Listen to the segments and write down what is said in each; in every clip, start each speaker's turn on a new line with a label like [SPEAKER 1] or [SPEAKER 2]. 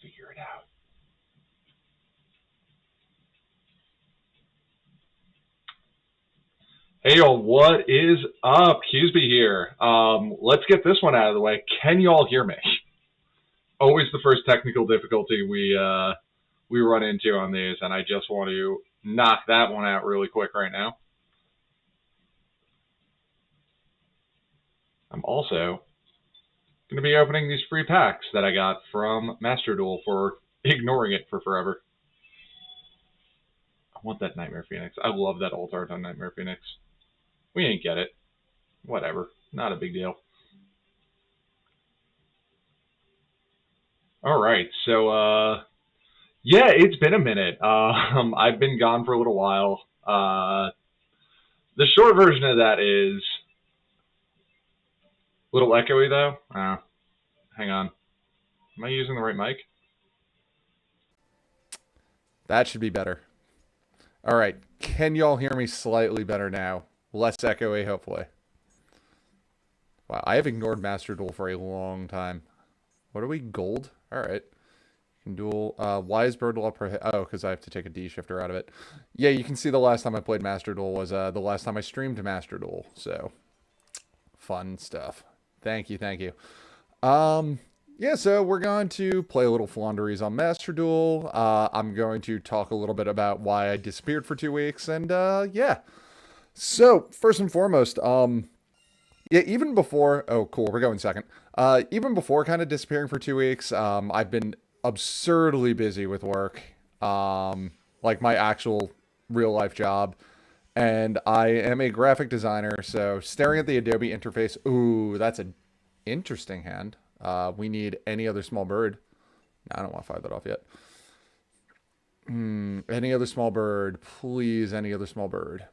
[SPEAKER 1] figure it out. Hey y'all, what is up? Keasbey here. Let's get this one out of the way. Can y'all hear me? Always the first technical difficulty we run into on these, and I just want to knock that one out really quick right now. I'm also going to be opening these free packs that I got from Master Duel for ignoring it for forever. I want that Nightmare Phoenix. I love that alt art on Nightmare Phoenix. We ain't get it. Whatever. Not a big deal. Alright, so, yeah, it's been a minute. I've been gone for a little while. The short version of that is a little echoey, though. Hang on. Am I using the right mic?
[SPEAKER 2] That should be better. All right. Can y'all hear me slightly better now? Less echoey, hopefully. Wow, I have ignored Master Duel for a long time. What are we? Gold? All right. Can duel. Why is Bird Law prohibit? Oh, because I have to take a D shifter out of it. Yeah, you can see the last time I played Master Duel was the last time I streamed Master Duel. So, fun stuff. Thank you, thank you. Yeah, so we're going to play a little Flaunderies on Master Duel. I'm going to talk a little bit about why I disappeared for 2 weeks, and yeah. So, first and foremost, yeah, even before, oh cool, we're going second. Even before kind of disappearing for 2 weeks, I've been absurdly busy with work, like my actual real life job. And I am a graphic designer, so staring at the Adobe interface, ooh, that's an interesting hand. We need any other small bird. No, I don't want to fire that off yet. Any other small bird, please, any other small bird.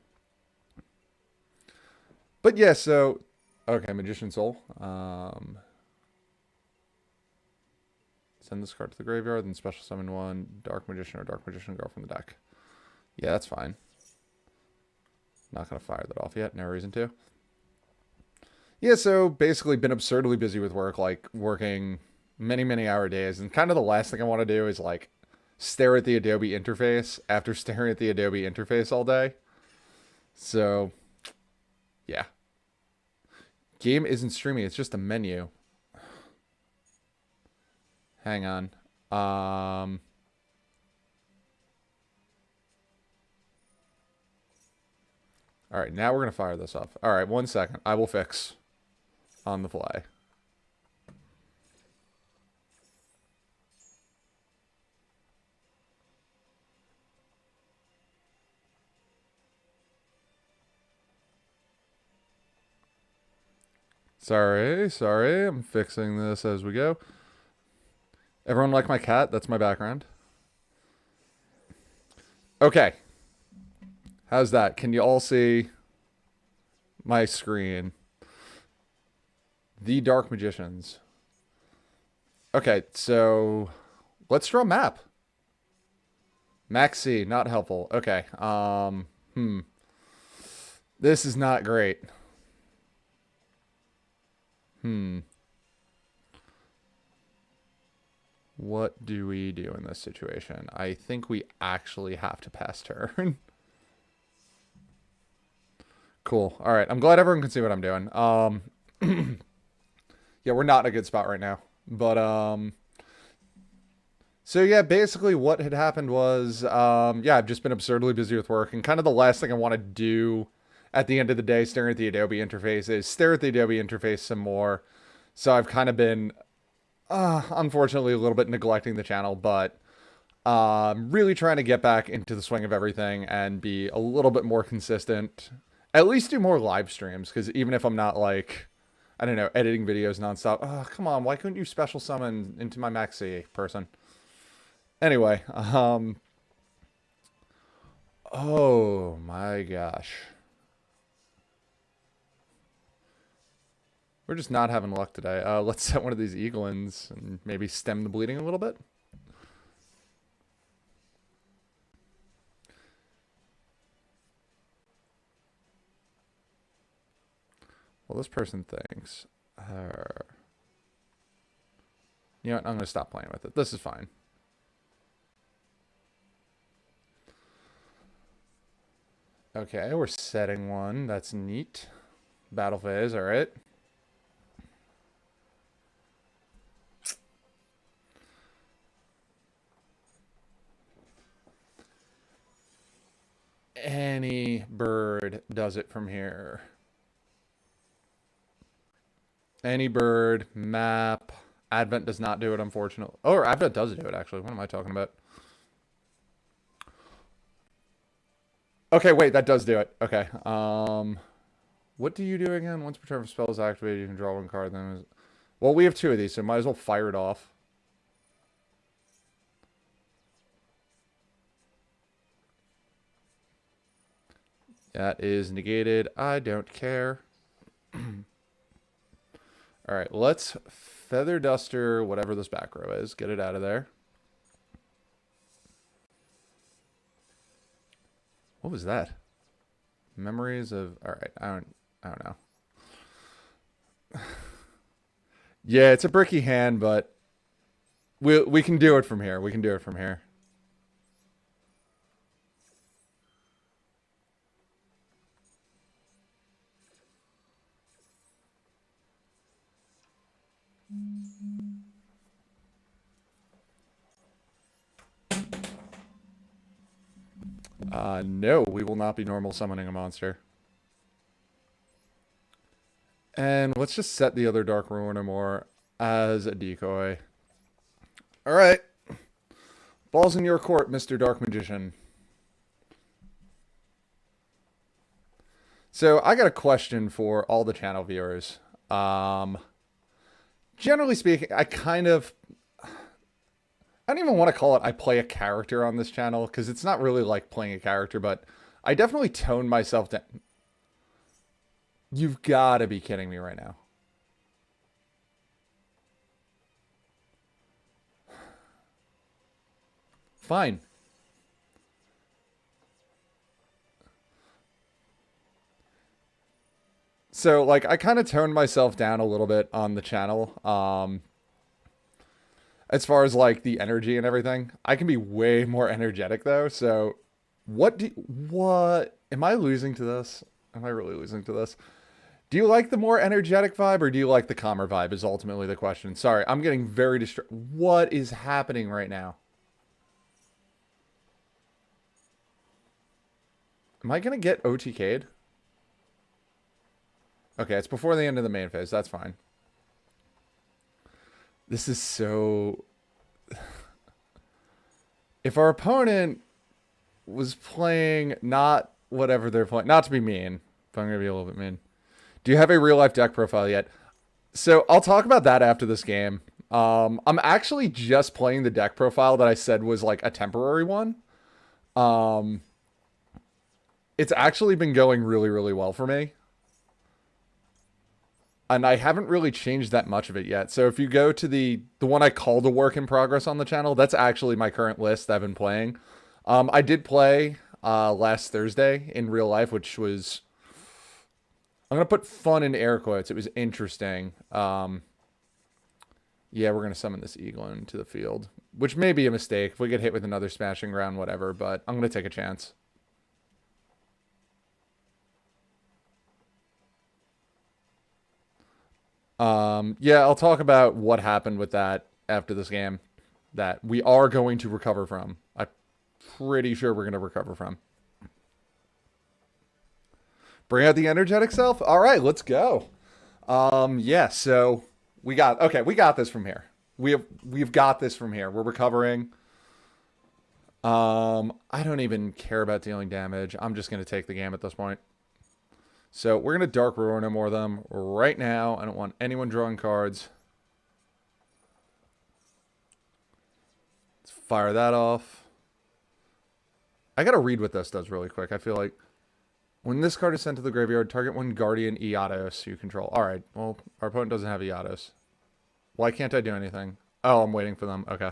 [SPEAKER 2] But yeah, so, okay, Magician Soul. Send this card to the graveyard, then special summon one Dark Magician or Dark Magician girl from the deck. Yeah, that's fine. Not going to fire that off yet. No reason to. Yeah, so basically been absurdly busy with work, like working many, many hour days. And kind of the last thing I want to do is like stare at the Adobe interface after staring at the Adobe interface all day. So, yeah. Game isn't streaming, it's just a menu. Hang on. All right, now we're going to fire this off. All right, 1 second. I will fix on the fly. Sorry. I'm fixing this as we go. Everyone like my cat? That's my background. Okay. How's that? Can you all see my screen? The Dark Magicians. Okay, so let's draw a map. Maxi, not helpful. Okay. This is not great. What do we do in this situation? I think we actually have to pass turn. Cool. All right. I'm glad everyone can see what I'm doing. Yeah, we're not in a good spot right now. But, so yeah, basically what had happened was, yeah, I've just been absurdly busy with work. And kind of the last thing I want to do at the end of the day, staring at the Adobe interface, is stare at the Adobe interface some more. So I've kind of been, unfortunately, a little bit neglecting the channel, but really trying to get back into the swing of everything and be a little bit more consistent. At least do more live streams, because even if I'm not, like, I don't know, editing videos nonstop. Oh, come on, why couldn't you special summon into my Maxi person? Anyway, oh my gosh. We're just not having luck today. Let's set one of these Eaglins and maybe stem the bleeding a little bit. Well, this person thinks. You know what? I'm going to stop playing with it. This is fine. Okay, we're setting one. That's neat. Battle phase, all right. Any bird does it from here. Any bird, map. Advent does not do it, unfortunately. Oh, or Advent does do it, actually. What am I talking about? Okay, wait, that does do it. Okay. What do you do again? Once per turn of spell is activated, you can draw one card. Then, well, we have two of these, so might as well fire it off. That is negated. I don't care. All right, let's Feather Duster whatever this back row is. Get it out of there. What was that? Memories of... All right, I don't know. Yeah, it's a bricky hand, but we can do it from here. We can do it from here. No, we will not be normal summoning a monster. And let's just set the other Dark Ruiner more as a decoy. All right. Ball's in your court, Mr. Dark Magician. So I got a question for all the channel viewers. Generally speaking, I don't even want to call it I play a character on this channel, because it's not really like playing a character, but I definitely tone myself down. You've got to be kidding me right now. Fine. So, like, I kind of toned myself down a little bit on the channel. As far as, like, the energy and everything. I can be way more energetic, though. So, what... Am I losing to this? Am I really losing to this? Do you like the more energetic vibe, or do you like the calmer vibe is ultimately the question. Sorry, I'm getting very distracted. What is happening right now? Am I going to get OTK'd? Okay, it's before the end of the main phase. That's fine. This is so... If our opponent was playing not whatever they're playing... Not to be mean, but I'm going to be a little bit mean. Do you have a real-life deck profile yet? So I'll talk about that after this game. I'm actually just playing the deck profile that I said was like a temporary one. It's actually been going really, really well for me. And I haven't really changed that much of it yet. So if you go to the one I called a work in progress on the channel, that's actually my current list that I've been playing. I did play last Thursday in real life, which was... I'm going to put fun in air quotes. It was interesting. Yeah, we're going to summon this eagle into the field, which may be a mistake. If we get hit with another smashing ground, whatever, but I'm going to take a chance. Yeah, I'll talk about what happened with that after this game that we are going to recover from. I'm pretty sure we're going to recover from. Bring out the energetic self? All right, let's go. Yeah, so we got this from here. We've got this from here. We're recovering. I don't even care about dealing damage. I'm just going to take the game at this point. So we're going to Dark Ruin no more of them right now. I don't want anyone drawing cards. Let's fire that off. I got to read what this does really quick. I feel like when this card is sent to the graveyard, target one Guardian Eatos you control. All right, well, our opponent doesn't have Eatos. Why can't I do anything? Oh, I'm waiting for them. Okay.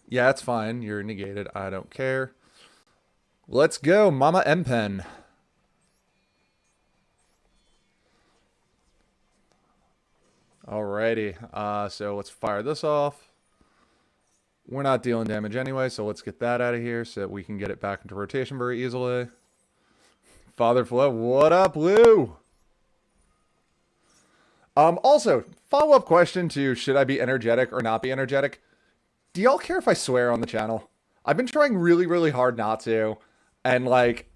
[SPEAKER 2] Yeah, it's fine. You're negated. I don't care. Let's go, Mama M-Pen. Alrighty. So let's fire this off. We're not dealing damage anyway, so let's get that out of here so that we can get it back into rotation very easily. Father Floo, what up, Lou? Also, follow-up question to should I be energetic or not be energetic? Do y'all care if I swear on the channel? I've been trying really, really hard not to. And, like,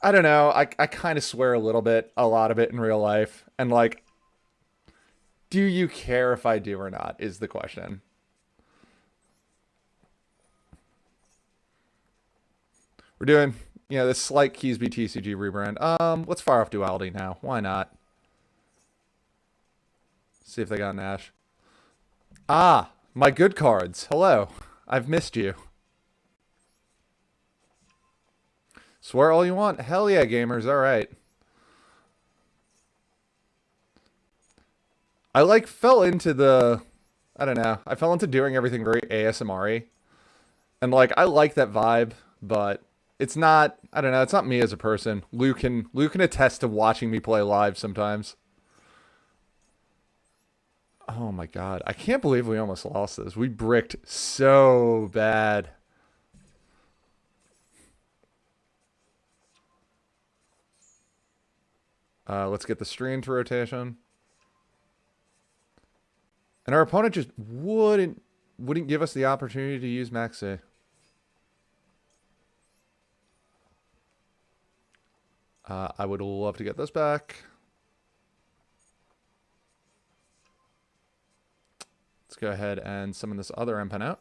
[SPEAKER 2] I don't know. I kind of swear a little bit, a lot of it in real life. And, like, do you care if I do or not is the question. We're doing, this slight Keasbey TCG rebrand. Let's fire off Duality now. Why not? See if they got an Ash. Ah, my good cards. Hello. I've missed you. Swear all you want. Hell yeah, gamers. All right. I fell into the, I don't know. I fell into doing everything very ASMR-y. And I like that vibe, but it's not, I don't know, it's not me as a person. Lou can attest to watching me play live sometimes. Oh my god. I can't believe we almost lost this. We bricked so bad. Let's get the stream to rotation. And our opponent just wouldn't give us the opportunity to use Maxi. I would love to get this back. Let's go ahead and summon this other Empen out.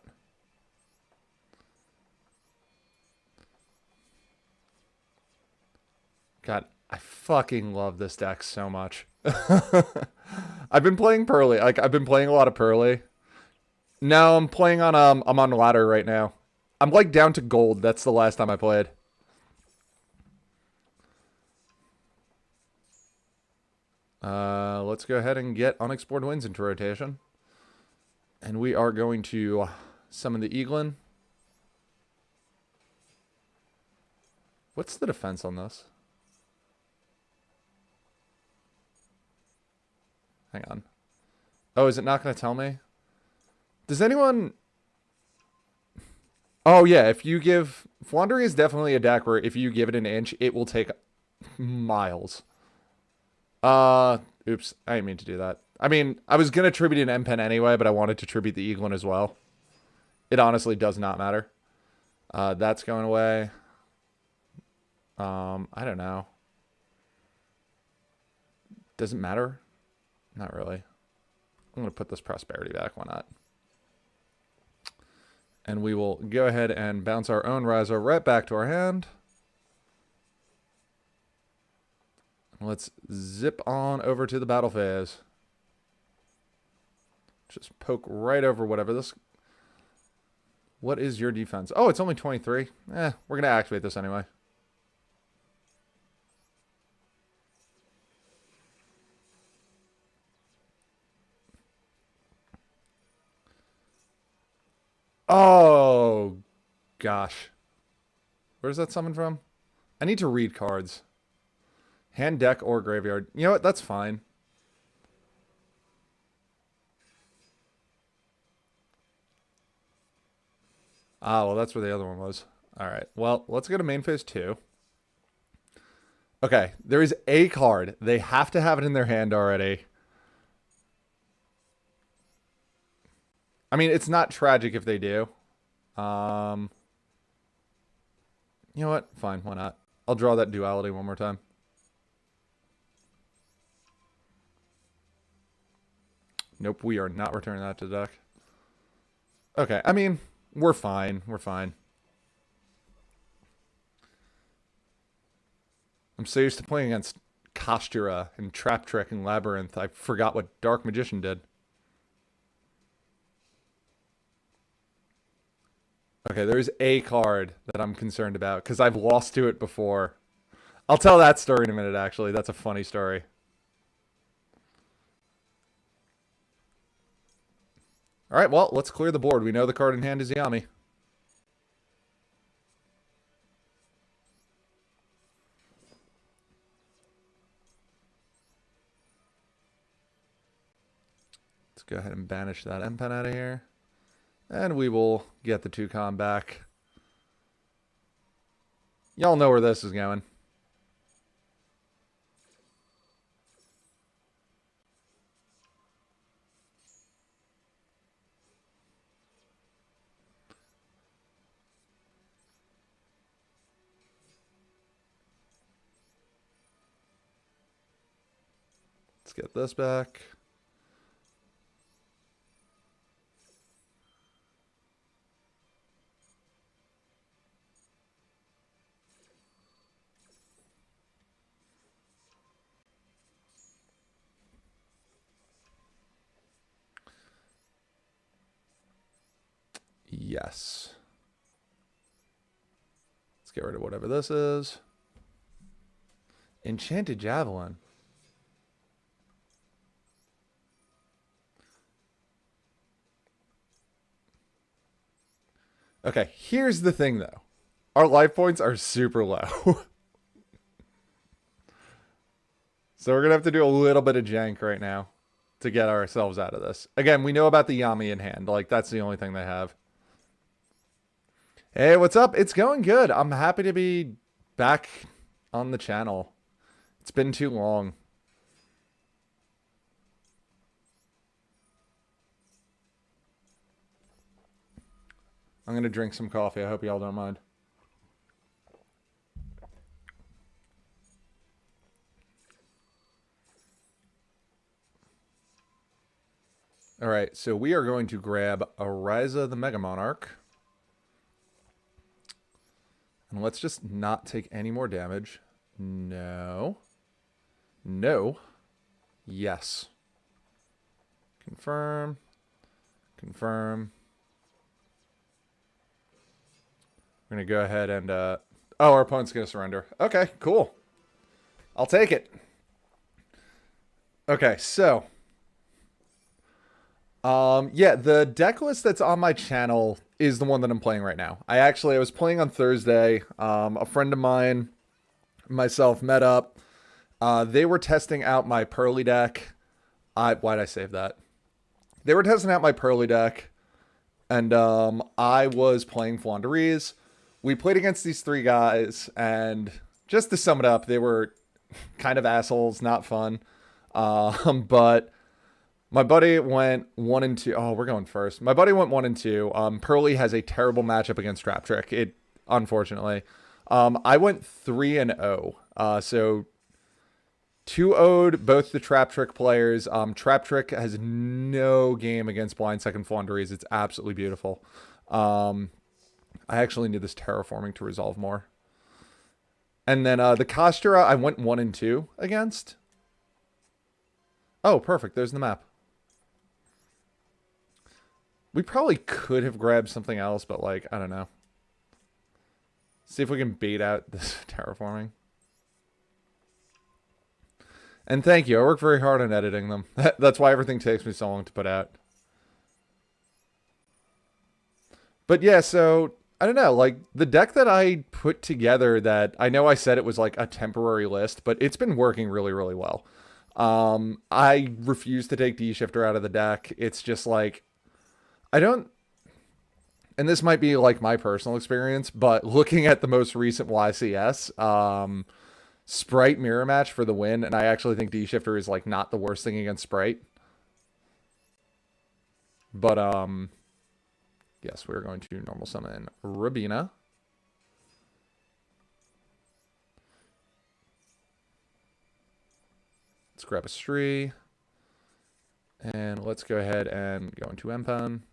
[SPEAKER 2] God, I fucking love this deck so much. I've been playing Pearly. I've been playing a lot of Pearly. No, I'm playing on I'm on ladder right now. I'm down to gold. That's the last time I played. Let's go ahead and get Unexplored Winds into rotation. And we are going to summon the Eaglin. What's the defense on this? Hang on. Oh, is it not going to tell me? Does anyone... Oh, yeah, if Wandering is definitely a deck where if you give it an inch, it will take miles. Oops, I didn't mean to do that. I mean, I was going to tribute an Empen anyway, but I wanted to tribute the Eaglin as well. It honestly does not matter. That's going away. I don't know. Does it matter? Not really. I'm going to put this Prosperity back. Why not? And we will go ahead and bounce our own Riser right back to our hand. Let's zip on over to the battle phase. Just poke right over whatever this... What is your defense? Oh, it's only 23. We're going to activate this anyway. Oh, gosh. Where's that summon from? I need to read cards. Hand, deck, or graveyard. You know what? That's fine. Ah, well, that's where the other one was. All right. Well, let's go to main phase 2. Okay. There is a card. They have to have it in their hand already. I mean, it's not tragic if they do. You know what? Fine. Why not? I'll draw that Duality one more time. Nope, we are not returning that to the deck. Okay, I mean, we're fine. We're fine. I'm so used to playing against Kostura and Trap Trick and Labyrinth, I forgot what Dark Magician did. Okay, there's a card that I'm concerned about, because I've lost to it before. I'll tell that story in a minute, actually. That's a funny story. Alright, well, let's clear the board. We know the card in hand is Yami. go ahead and banish that M-Pen out of here. And we will get the 2-com back. Y'all know where this is going. Let's get this back. Yes. Let's get rid of whatever this is. Enchanted Javelin. Okay, here's the thing though. Our life points are super low. So we're going to have to do a little bit of jank right now to get ourselves out of this. Again, we know about the Yami in hand. Like, that's the only thing they have. Hey, what's up? It's going good. I'm happy to be back on the channel. It's been too long. I'm going to drink some coffee. I hope y'all don't mind. All right, so we are going to grab Ariza the Mega Monarch. And let's just not take any more damage. No. No. Yes. Confirm. Confirm. We're going to go ahead and... oh, our opponent's going to surrender. Okay, cool. I'll take it. Okay, so... yeah, the deck list that's on my channel is the one that I'm playing right now. I was playing on Thursday. A friend of mine, myself, met up. They were testing out my Pearly deck. Why'd I save that? They were testing out my Pearly deck, and I was playing Flandreese. We played against these three guys, and just to sum it up, they were kind of assholes, not fun. But my buddy went 1-2. Oh, we're going first. My buddy went 1-2. Pearly has a terrible matchup against Trap Trick. Unfortunately. I went 3-0. So 2-0'd both the Trap Trick players. Trap Trick has no game against Blind Second Flandreese. It's absolutely beautiful. I actually need this terraforming to resolve more. And then the Kastura, I went 1-2 against. Oh, perfect. There's the map. We probably could have grabbed something else, but like, I don't know. See if we can bait out this terraforming. And thank you. I work very hard on editing them. That's why everything takes me so long to put out. But yeah, so I don't know, like the deck that I put together that I know I said it was like a temporary list, but it's been working really, really well. I refuse to take D-Shifter out of the deck. It's just like, I don't, and this might be like my personal experience, but looking at the most recent YCS, Sprite mirror match for the win, and I actually think D-Shifter is like not the worst thing against Sprite. But, yes, we're going to normal summon Rabina. Let's grab a Stree. And let's go ahead and go into M-Pen.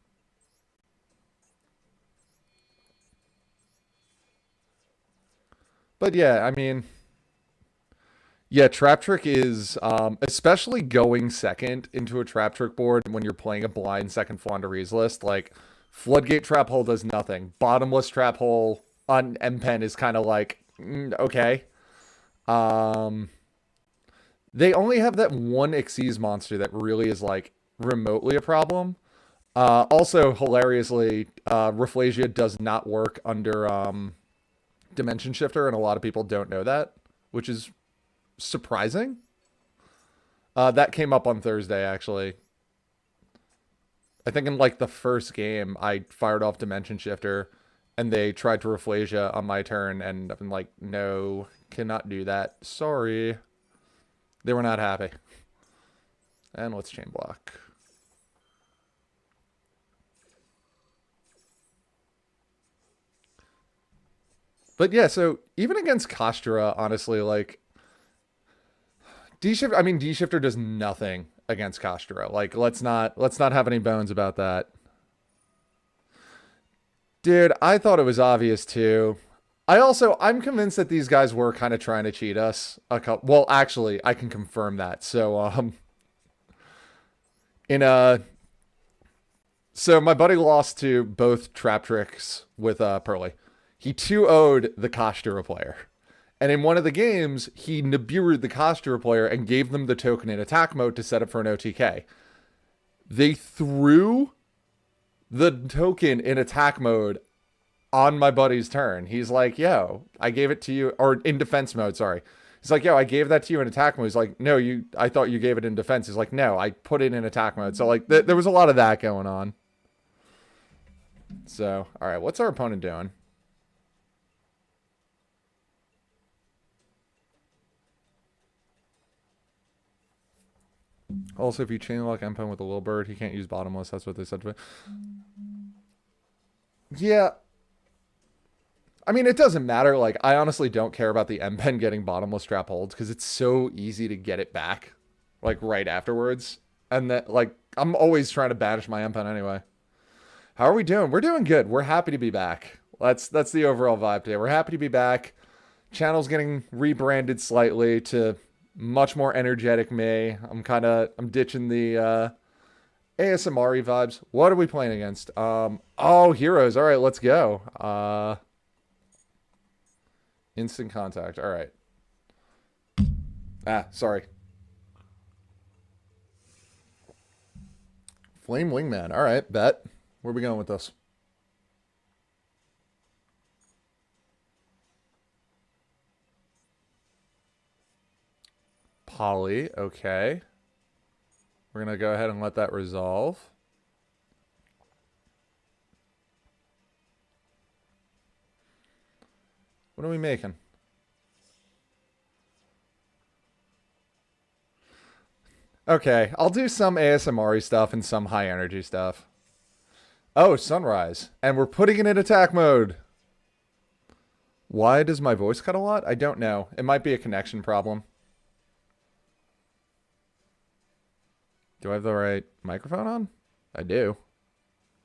[SPEAKER 2] But yeah, I mean, yeah, Trap Trick is, especially going second into a Trap Trick board when you're playing a blind second Flandreese list, like, Floodgate Trap Hole does nothing. Bottomless Trap Hole on M-Pen is kind of like, okay. They only have that one Xyz monster that really is, like, remotely a problem. Also, hilariously, Rafflesia does not work under Dimension Shifter, and a lot of people don't know that, which is surprising. That came up on Thursday, actually. I think in like the first game, I fired off Dimension Shifter, and they tried to Rafflesia on my turn, and I'm like, no, cannot do that. Sorry. They were not happy. And let's chain block. But yeah, so even against Kashtira, honestly, like D Shifter does nothing against Kashtira. Like let's not have any bones about that. Dude, I thought it was obvious too. I'm convinced that these guys were kind of trying to cheat us. Well, actually, I can confirm that. So in a so my buddy lost to both trap tricks with Pearly. He 2-0'd the Kashtira player. And in one of the games, he Nibiru'd the Kashtira player and gave them the token in attack mode to set up for an OTK. They threw the token in attack mode on my buddy's turn. He's like, yo, I gave it to you, or in defense mode, sorry. He's like, yo, I gave that to you in attack mode. He's like, no, I thought you gave it in defense. He's like, no, I put it in attack mode. So like, there was a lot of that going on. So, all right, what's our opponent doing? Also, if you chain lock Empen with a little bird, he can't use bottomless. That's what they said to me. Yeah. I mean, it doesn't matter. Like, I honestly don't care about the Empen getting bottomless trap holds because it's so easy to get it back, like, right afterwards. And that, like, I'm always trying to banish my Empen anyway. How are we doing? We're doing good. We're happy to be back. That's the overall vibe today. We're happy to be back. Channel's getting rebranded slightly to much more energetic me. I'm ditching the ASMR vibes. What are we playing against? Oh, heroes. All right, let's go. Instant contact. All right. Sorry. Flame Wingman. All right, bet. Where are we going with this? Poly. Okay. We're going to go ahead and let that resolve. What are we making? Okay, I'll do some ASMR stuff and some high energy stuff. Oh, Sunrise. And we're putting it in attack mode. Why does my voice cut a lot? I don't know. It might be a connection problem. Do I have the right microphone on? I do.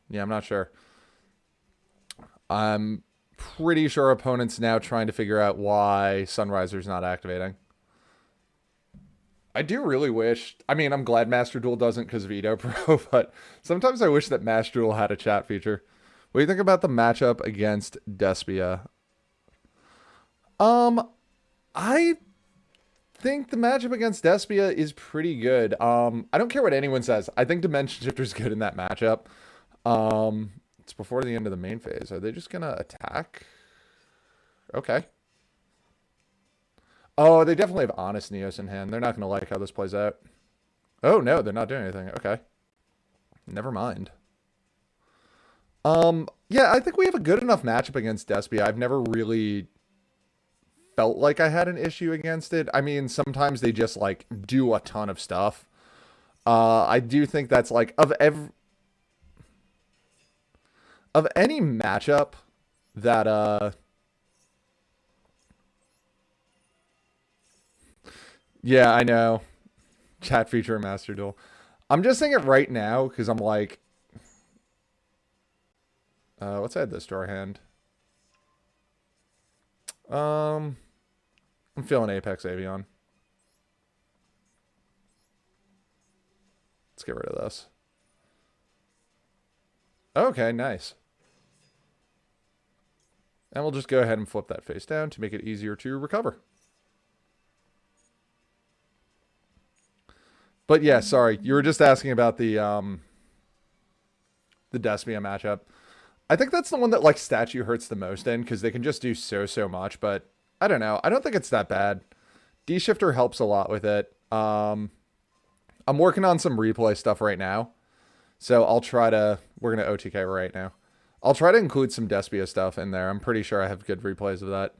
[SPEAKER 2] Yeah, I'm not sure. I'm pretty sure our opponent's now trying to figure out why Sunriser's not activating. I do really wish... I mean, I'm glad Master Duel doesn't because of Edo Pro, but sometimes I wish that Master Duel had a chat feature. What do you think about the matchup against Despia? I think the matchup against Despia is pretty good. I don't care what anyone says. I think Dimension Shifter's good in that matchup. It's before the end of the main phase. Are they just gonna attack? Okay. Oh, they definitely have Honest Neos in hand. They're not gonna like how this plays out. Oh no, they're not doing anything. Okay. Never mind. Yeah, I think we have a good enough matchup against Despia. I've never really felt like I had an issue against it. I mean, sometimes they just like do a ton of stuff. I do think that's like of any matchup that yeah, I know. Chat feature Master Duel. I'm just saying it right now because I'm like let's add this to our hand. I'm feeling Apex Avion. Let's get rid of this. Okay, nice. And we'll just go ahead and flip that face down to make it easier to recover. But yeah, sorry. You were just asking about the Despia matchup. I think that's the one that like statue hurts the most in because they can just do so much, but I don't know. I don't think it's that bad. D-Shifter helps a lot with it. I'm working on some replay stuff right now. So I'll try to, we're going to OTK right now. I'll try to include some Despia stuff in there. I'm pretty sure I have good replays of that.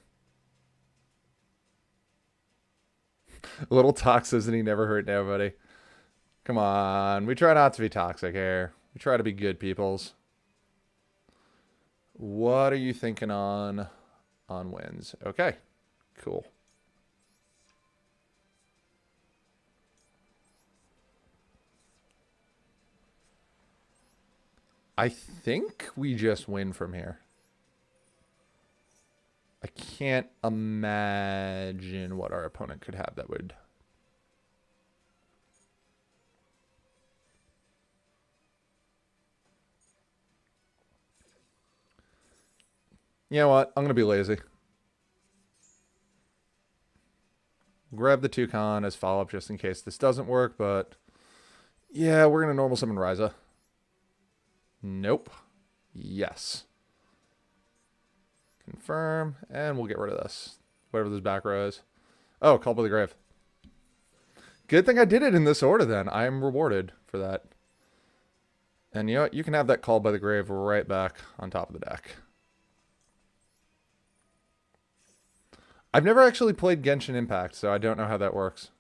[SPEAKER 2] A little toxicity never hurt nobody. Come on. We try not to be toxic here. We try to be good peoples. What are you thinking on wins? Okay. Cool. I think we just win from here. I can't imagine what our opponent could have that would. You know what? I'm going to be lazy. Grab the Toucan as follow-up just in case this doesn't work, but yeah, we're going to normal summon Ryza. Nope. Yes. Confirm, and we'll get rid of this. Whatever this back row is. Oh, Call by the Grave. Good thing I did it in this order then. I am rewarded for that. And you know what? You can have that Call by the Grave right back on top of the deck. I've never actually played Genshin Impact, so I don't know how that works.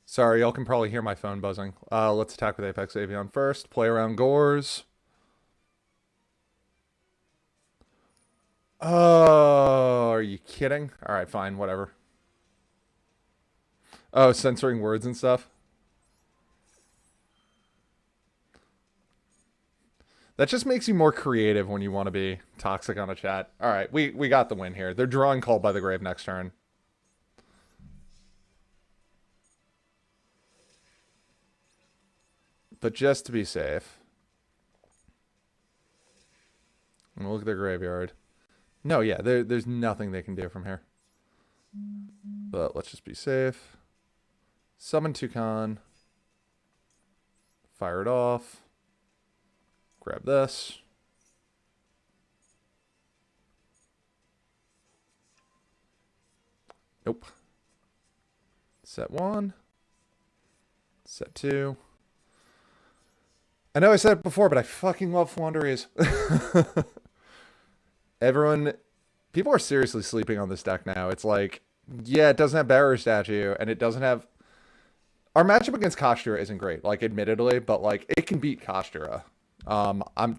[SPEAKER 2] Sorry, y'all can probably hear my phone buzzing. Let's attack with Apex Avion first. Play around Gores. Oh, are you kidding? All right, fine, whatever. Oh, censoring words and stuff. That just makes you more creative when you want to be toxic on a chat. All right, we got the win here. They're drawing Called by the Grave next turn. But just to be safe. I'm gonna look at their graveyard. No, yeah, there's nothing they can do from here. But let's just be safe. Summon Toucan. Fire it off. Grab this. Nope. Set 1. Set 2. I know I said it before, but I fucking love Flaunderies. People are seriously sleeping on this deck now. It's like, yeah, it doesn't have Barrier Statue, and it doesn't have... Our matchup against Kashtira isn't great, like, admittedly, but, like, it can beat Kashtira.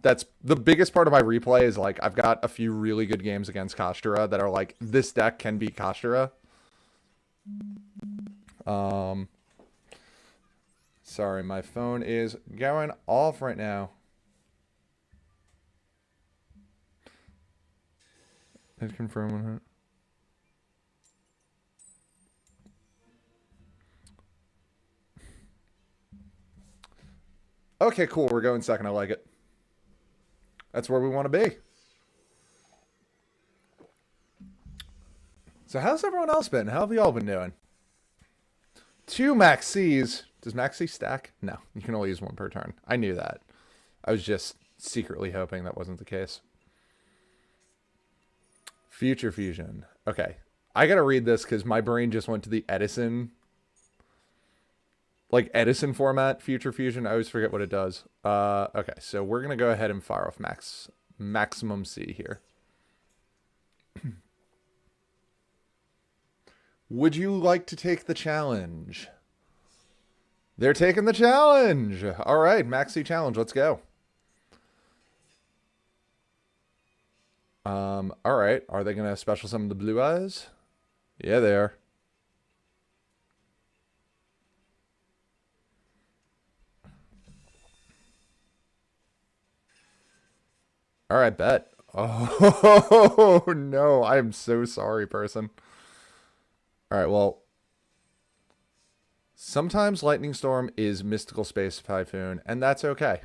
[SPEAKER 2] That's the biggest part of my replay is, like, I've got a few really good games against Kashtira that are, like, this deck can beat Kashtira. Sorry, my phone is going off right now. I'd confirm on that. Okay, cool. We're going second. I like it. That's where we want to be. So how's everyone else been? How have y'all been doing? 2 Max C's. Does Max C stack? No, you can only use 1 per turn. I knew that. I was just secretly hoping that wasn't the case. Future Fusion. Okay. I gotta read this because my brain just went to the Edison. Like Edison format, Future Fusion. I always forget what it does. Okay, so we're gonna go ahead and fire off maximum C here. Would you like to take the challenge? They're taking the challenge. All right, Max C challenge. Let's go. All right. Are they gonna special summon the Blue Eyes? Yeah, they are. All right, bet. Oh no, I am so sorry, person. All right, well. Sometimes Lightning Storm is Mystical Space Typhoon, and that's okay.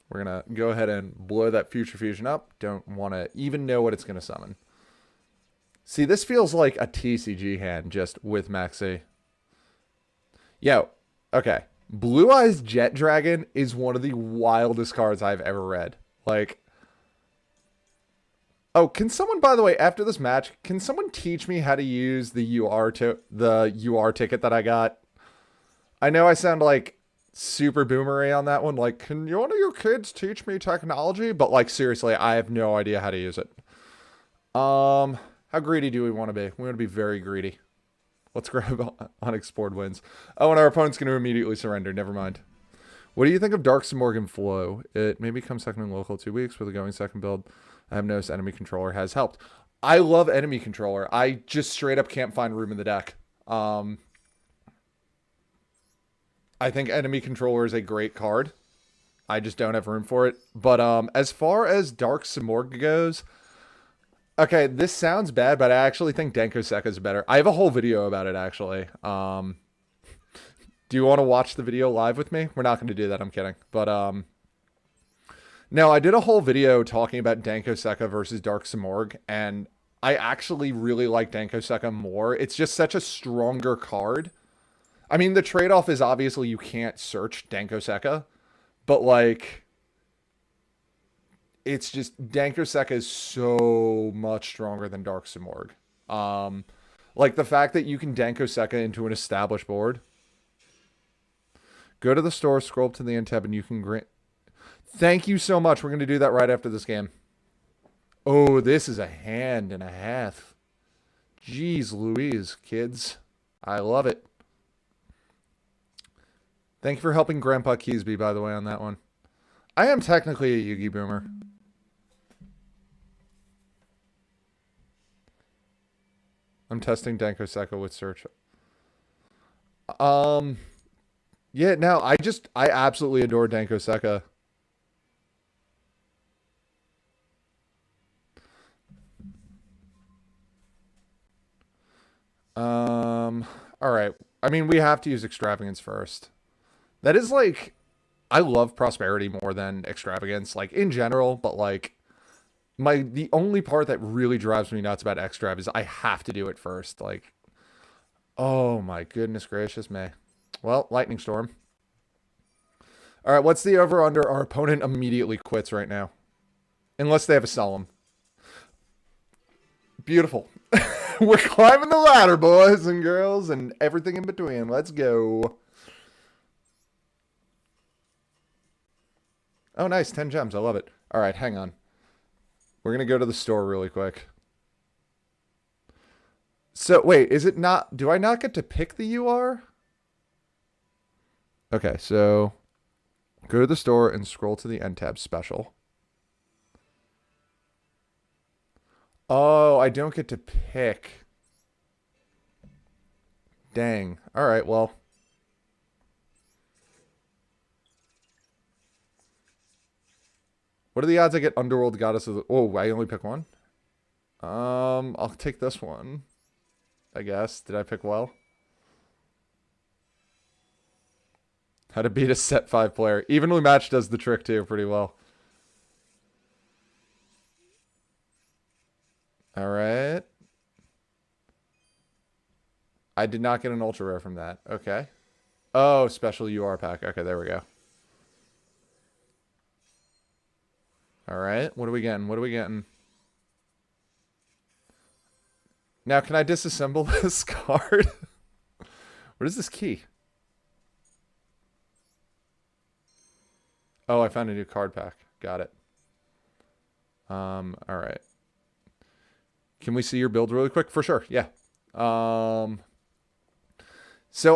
[SPEAKER 2] We're going to go ahead and blow that Future Fusion up. Don't want to even know what it's going to summon. See, this feels like a TCG hand just with Maxi. Yo, okay. Blue Eyes Jet Dragon is one of the wildest cards I've ever read. Like, Oh, can someone, by the way, after this match, can someone teach me how to use the UR ticket that I got? I know I sound like super boomery on that one. Like, can one of your kids teach me technology? But like, seriously, I have no idea how to use it. How greedy do we want to be? We want to be very greedy. Let's grab unexplored wins. Oh, and our opponent's going to immediately surrender. Never mind. What do you think of Dark Simorgan Floo? It may become second in local 2 weeks for the going second build. I have noticed enemy controller has helped. I love enemy controller. I just straight up can't find room in the deck. I think enemy controller is a great card. I just don't have room for it. But as far as Dark Simorg goes, okay, this sounds bad, but I actually think Denko Sekka is better. I have a whole video about it, actually. Do you want to watch the video live with me? We're not going to do that, I'm kidding. But no, I did a whole video talking about Denko Sekka versus Dark Simorg, and I actually really like Denko Sekka more. It's just such a stronger card. I mean, the trade-off is obviously you can't search Denko Sekka, but like, it's just Denko Sekka is so much stronger than Dark Simorg. Like the fact that you can Denko Sekka into an established board. Go to the store, scroll up to the end tab, and you can grant. Thank you so much. We're going to do that right after this game. Oh, this is a hand and a half. Jeez Louise, kids. I love it. Thank you for helping Grandpa Keasbey, by the way, on that one. I am technically a Yugi Boomer. I'm testing Denko Sekka with search. Yeah, no, I absolutely adore Denko Sekka. All right. I mean, we have to use Extravagance first. That is like, I love Prosperity more than Extravagance, like in general, but like the only part that really drives me nuts about Extrav is I have to do it first. Like, oh my goodness gracious me. Well, Lightning Storm. All right, what's the over under? Our opponent immediately quits right now. Unless they have a Solemn. Beautiful. We're climbing the ladder, boys and girls, and everything in between. Let's go. Oh, nice. 10 gems. I love it. All right, hang on. We're going to go to the store really quick. So, wait, is it not... Do I not get to pick the UR? Okay, so... Go to the store and scroll to the end tab special. Oh, I don't get to pick. Dang. All right, well. What are the odds I get Underworld Goddess of the... Oh, I only pick one? I'll take this one. I guess. Did I pick well? How to beat a set 5 player. Evenly matched does the trick too pretty well. Alright. I did not get an ultra rare from that. Okay. Oh, special UR pack. Okay, there we go. Alright. What are we getting? What are we getting? Now, can I disassemble this card? What is this key? Oh, I found a new card pack. Got it. All right. Can we see your build really quick? For sure. Yeah. So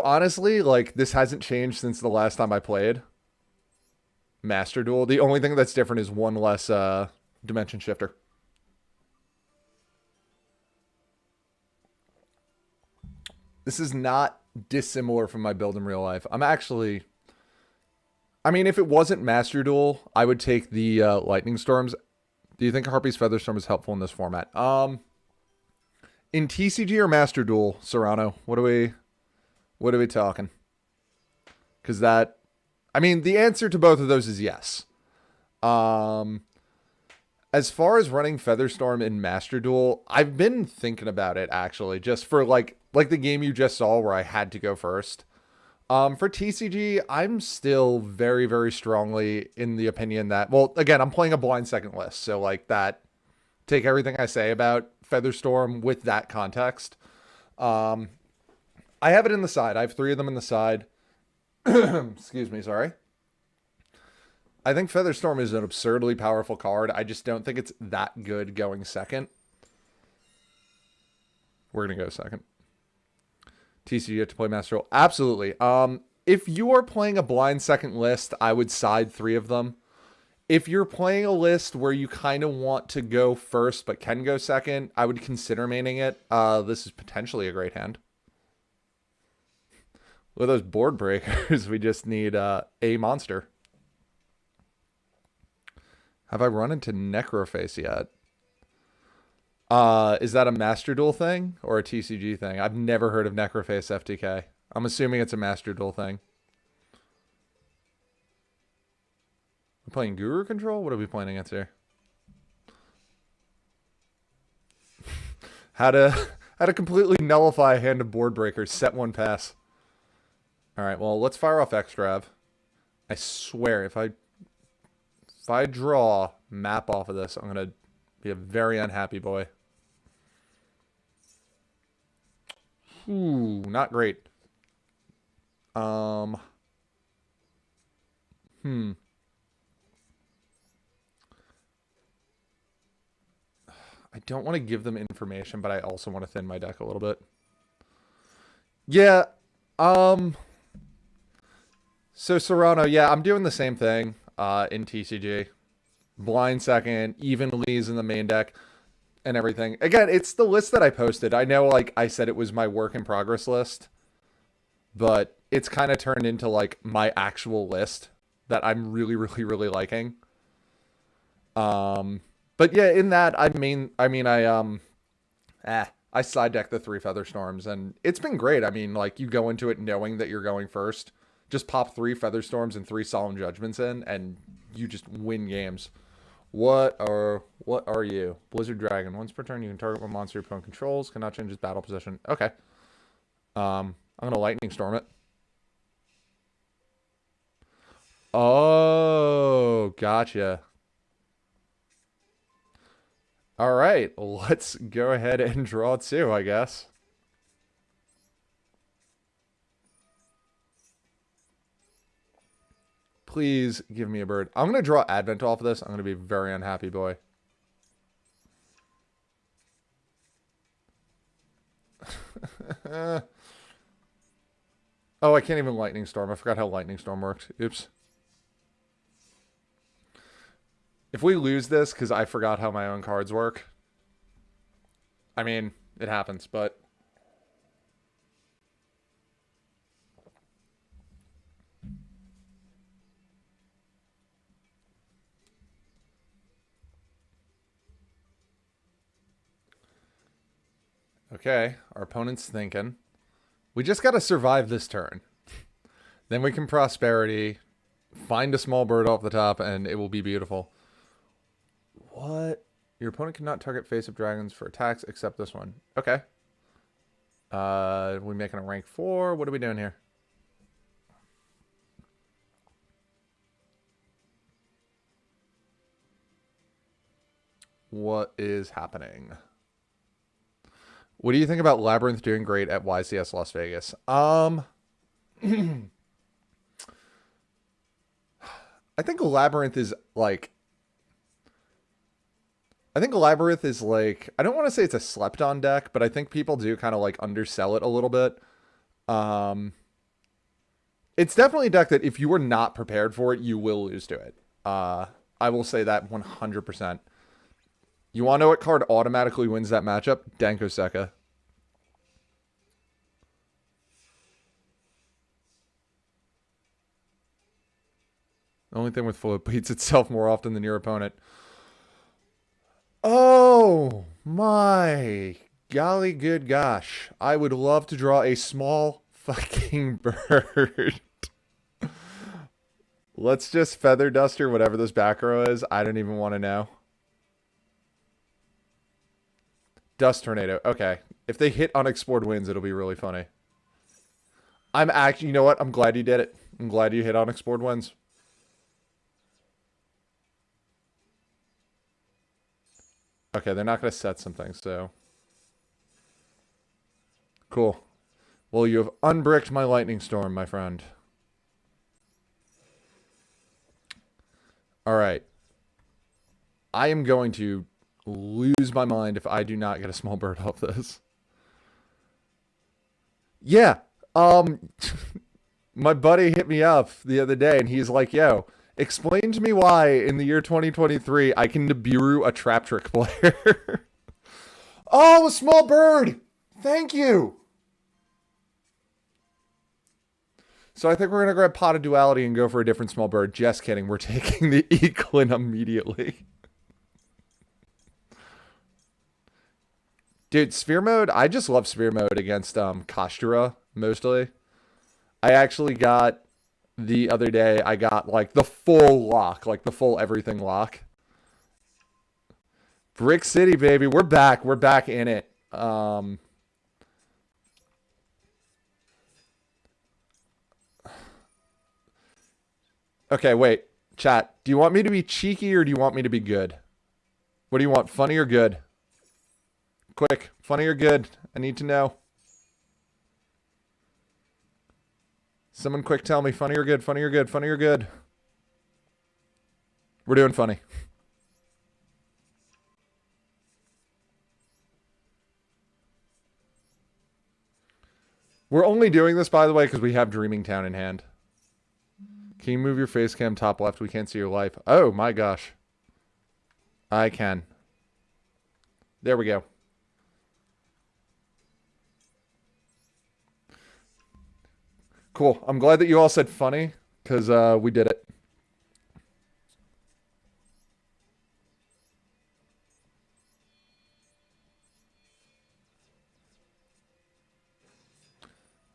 [SPEAKER 2] honestly, like this hasn't changed since the last time I played Master Duel. The only thing that's different is one less dimension shifter. This is not dissimilar from my build in real life. I'm actually... I mean, if it wasn't Master Duel, I would take the Lightning Storms. Do you think Harpy's Featherstorm is helpful in this format? In TCG or Master Duel, Serrano, what are we talking? Because that, I mean, the answer to both of those is yes. As far as running Featherstorm in Master Duel, I've been thinking about it actually, just for like the game you just saw where I had to go first. For TCG, I'm still very, very strongly in the opinion that, well, again, I'm playing a blind second list, so like that take everything I say about Featherstorm with that context. I have it in the side. I have 3 of them in the side. Excuse me, sorry. I think Featherstorm is an absurdly powerful card. I just don't think it's that good going second. We're going to go second. TCG, you have to play Master Duel. Absolutely. If you are playing a blind second list, I would side 3 of them. If you're playing a list where you kind of want to go first but can go second, I would consider maining it. This is potentially a great hand. With those board breakers, we just need a monster. Have I run into Necroface yet? Is that a Master Duel thing or a TCG thing? I've never heard of Necroface FTK. I'm assuming it's a Master Duel thing. We're playing Guru Control? What are we playing against here? How to completely nullify a hand of board breakers. Set 1 pass. Alright, well, let's fire off X-Drav. I swear, if I draw map off of this, I'm going to be a very unhappy boy. Ooh, not great. I don't want to give them information, but I also want to thin my deck a little bit. Yeah, so Serrano, yeah, I'm doing the same thing in TCG. Blind second, even leads in the main deck, and everything. Again, it's the list that I posted. I know, like, I said it was my work in progress list, but it's kind of turned into, like, my actual list that I'm really, really, really liking. But yeah, in that, I side deck the 3 Featherstorms, and it's been great. I mean, like, you go into it knowing that you're going first. Just pop 3 Featherstorms and 3 Solemn Judgments in, and you just win games. What are you? Blizzard Dragon. Once per turn, you can target one monster your opponent controls. Cannot change its battle position. Okay. I'm gonna Lightning Storm it. Oh, gotcha. All right, let's go ahead and draw 2, I guess. Please give me a bird. I'm going to draw Advent off of this. I'm going to be a very unhappy boy. Oh, I can't even Lightning Storm. I forgot how Lightning Storm works. Oops. If we lose this because I forgot how my own cards work, I mean, it happens, but... Okay, our opponent's thinking. We just got to survive this turn. Then we can Prosperity, find a small bird off the top, and it will be beautiful. What? Your opponent cannot target face-up dragons for attacks except this one. Okay. We making a rank 4? What are we doing here? What is happening? What do you think about Labyrinth doing great at YCS Las Vegas? I think Labyrinth is like... I don't want to say it's a slept-on deck, but I think people do kind of like undersell it a little bit. It's definitely a deck that if you were not prepared for it, you will lose to it. I will say that 100%. You want to know what card automatically wins that matchup? Dankoseka. The only thing with Floo, it beats itself more often than your opponent. Oh my golly good gosh. I would love to draw a small fucking bird. Let's just Feather Duster whatever this back row is. I don't even want to know. Dust Tornado. Okay. If they hit Unexplored Winds, it'll be really funny. I'm actually, you know what? I'm glad you did it. I'm glad you hit Unexplored Winds. Okay, they're not going to set something, so. Cool. Well, you have unbricked my lightning storm, my friend. All right. I am going to lose my mind if I do not get a small bird off this. Yeah. My buddy hit me up the other day and he's like, yo, explain to me why in the year 2023 I can Nibiru a trap trick player. Oh, a small bird. Thank you. So I think we're going to grab Pot of Duality and go for a different small bird. Just kidding. We're taking the Eklund immediately. Dude, Sphere Mode, I just love Sphere Mode against Kastura, mostly. I actually got, the other day, I got, like, the full lock. Like, the full everything lock. Brick City, baby. We're back. We're back in it. Okay, wait. Chat, do you want me to be cheeky or do you want me to be good? What do you want, funny or good? Quick, funny or good? I need to know. Someone quick tell me, funny or good, funny or good, funny or good? We're doing funny. We're only doing this, by the way, because we have Dreaming Town in hand. Can you move your face cam top left? We can't see your life. Oh, my gosh. I can. There we go. Cool. I'm glad that you all said funny, because we did it.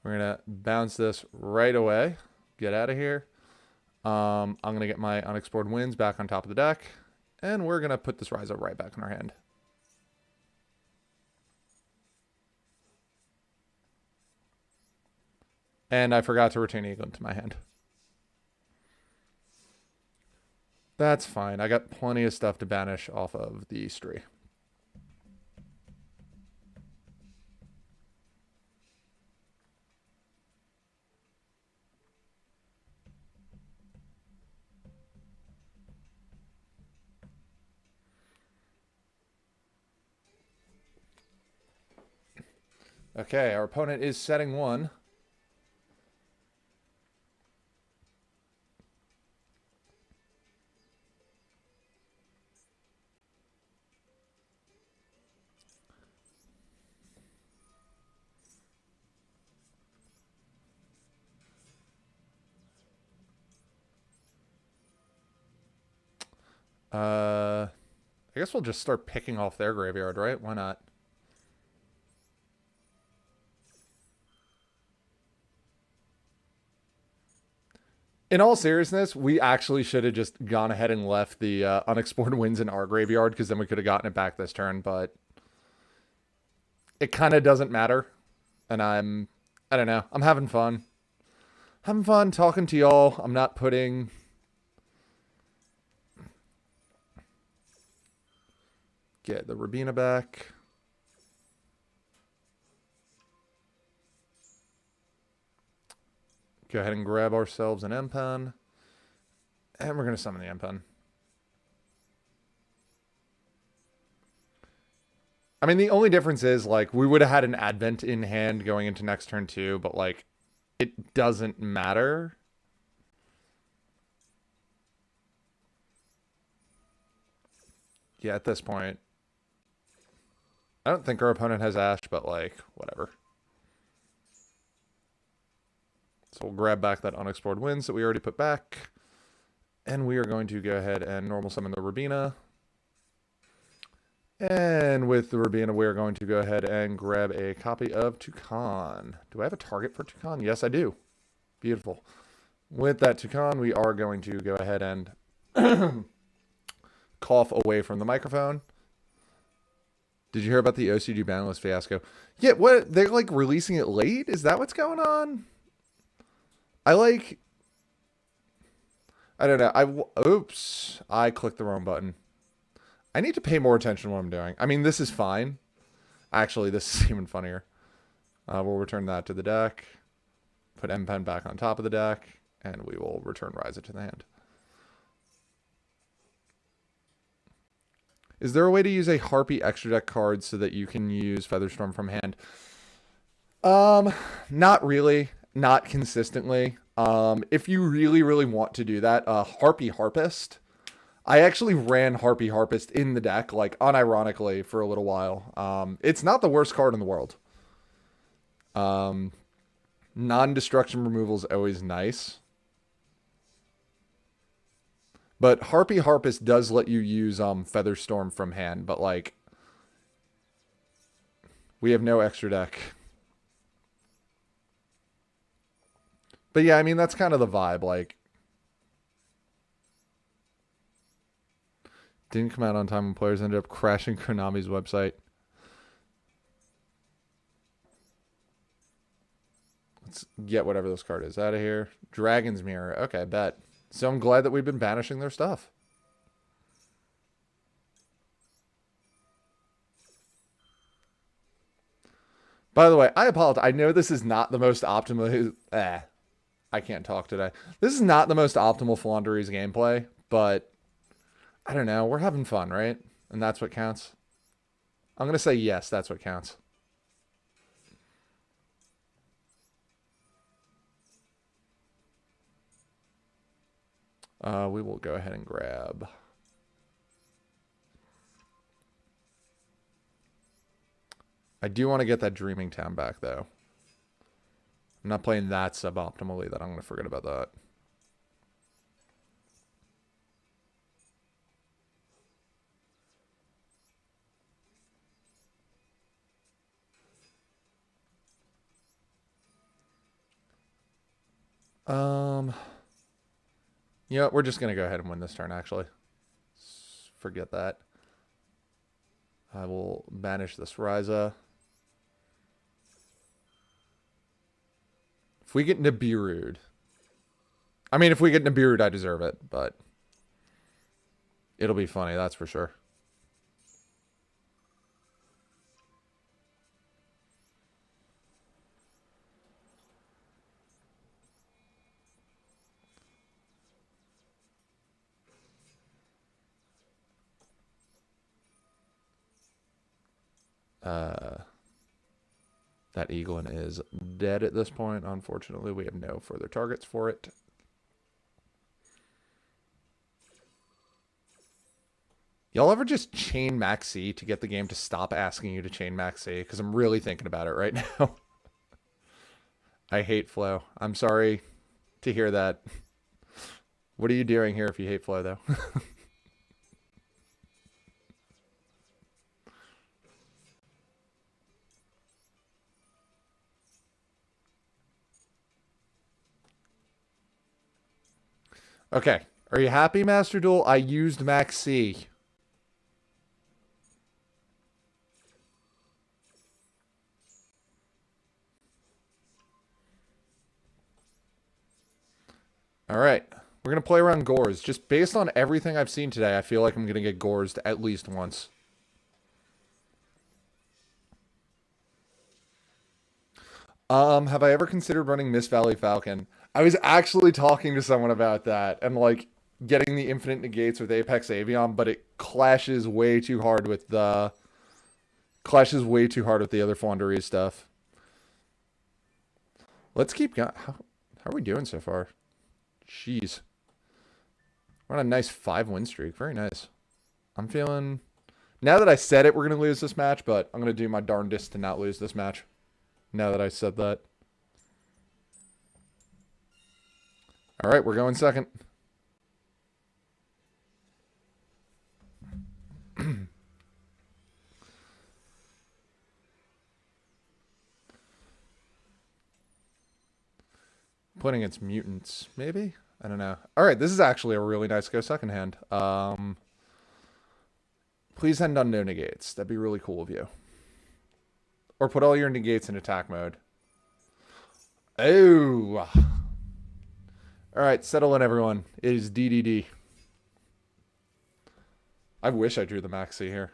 [SPEAKER 2] We're going to bounce this right away. Get out of here. I'm going to get my Unexplored Winds back on top of the deck. And we're going to put this Rise Up right back in our hand. And I forgot to return Eagle into my hand. That's fine. I got plenty of stuff to banish off of the Stree. Okay, our opponent is setting one. I guess we'll just start picking off their graveyard, right? Why not? In all seriousness, we actually should have just gone ahead and left the Unexplored Winds in our graveyard, because then we could have gotten it back this turn, but it kind of doesn't matter. And I don't know, I'm having fun. Having fun talking to y'all. I'm not putting... Get the Rabina back. Go ahead and grab ourselves an Empan. And we're going to summon the Empan. I mean, the only difference is, like, we would have had an Advent in hand going into next turn too, but, like, it doesn't matter. Yeah, at this point. I don't think our opponent has Ash, but, like, whatever. So we'll grab back that Unexplored Winds that we already put back. And we are going to go ahead and normal summon the Rabina. And with the Rabina, we are going to go ahead and grab a copy of Toucan. Do I have a target for Toucan? Yes, I do. Beautiful. With that Toucan, we are going to go ahead and cough away from the microphone. Did you hear about the OCG Boundless fiasco? Yeah, what? They're, like, releasing it late? Is that what's going on? I don't know. Oops. I clicked the wrong button. I need to pay more attention to what I'm doing. I mean, this is fine. Actually, this is even funnier. We'll return that to the deck. Put M-Pen back on top of the deck. And we will return Ryza to the hand. Is there a way to use a Harpy extra deck card so that you can use Featherstorm from hand? Not really. Not consistently. If you really, really want to do that, Harpy Harpist. I actually ran Harpy Harpist in the deck, like, unironically for a little while. It's not the worst card in the world. Non-destruction removal is always nice. But Harpy Harpist does let you use Featherstorm from hand, but, like, we have no extra deck. But yeah, I mean, that's kind of the vibe, like, didn't come out on time when players ended up crashing Konami's website. Let's get whatever this card is out of here. Dragon's Mirror. Okay, bet. So I'm glad that we've been banishing their stuff. By the way, I apologize. I know this is not the most optimal... I can't talk today. This is not the most optimal Flaunderies gameplay, but I don't know. We're having fun, right? And that's what counts. I'm going to say yes, that's what counts. We will go ahead and grab... I do want to get that Dreaming Town back, though. I'm not playing that suboptimally that I'm going to forget about that. You know, we're just going to go ahead and win this turn, actually. Forget that. I will banish this Ryza. If we get Nibiru'd. I mean, if we get Nibiru'd, I deserve it, but it'll be funny, that's for sure. That Eaglin is dead at this point. Unfortunately, we have no further targets for it. Y'all ever just chain Max C to get the game to stop asking you to chain Max C? Because I'm really thinking about it right now. I hate Floo. I'm sorry to hear that. What are you doing here if you hate Floo, though? Okay. Are you happy, Master Duel? I used Max C. All right. We're going to play around Gores. Just based on everything I've seen today, I feel like I'm going to get Gores at least once. Have I ever considered running Miss Valley Falcon? I was actually talking to someone about that and, like, getting the infinite negates with Apex Avion, but it clashes way too hard with the... other Flaunderies stuff. Let's keep going. How are we doing so far? Jeez. We're on a nice 5-win streak. Very nice. I'm feeling... Now that I said it, we're going to lose this match, but I'm going to do my darndest to not lose this match. Now that I said that. All right, we're going second. Playing against mutants, maybe? I don't know. All right, this is actually a really nice go second hand. Please end on no negates. That'd be really cool of you. Or put all your negates in attack mode. Oh. All right, settle in, everyone. It is DDD. I wish I drew the Maxi here.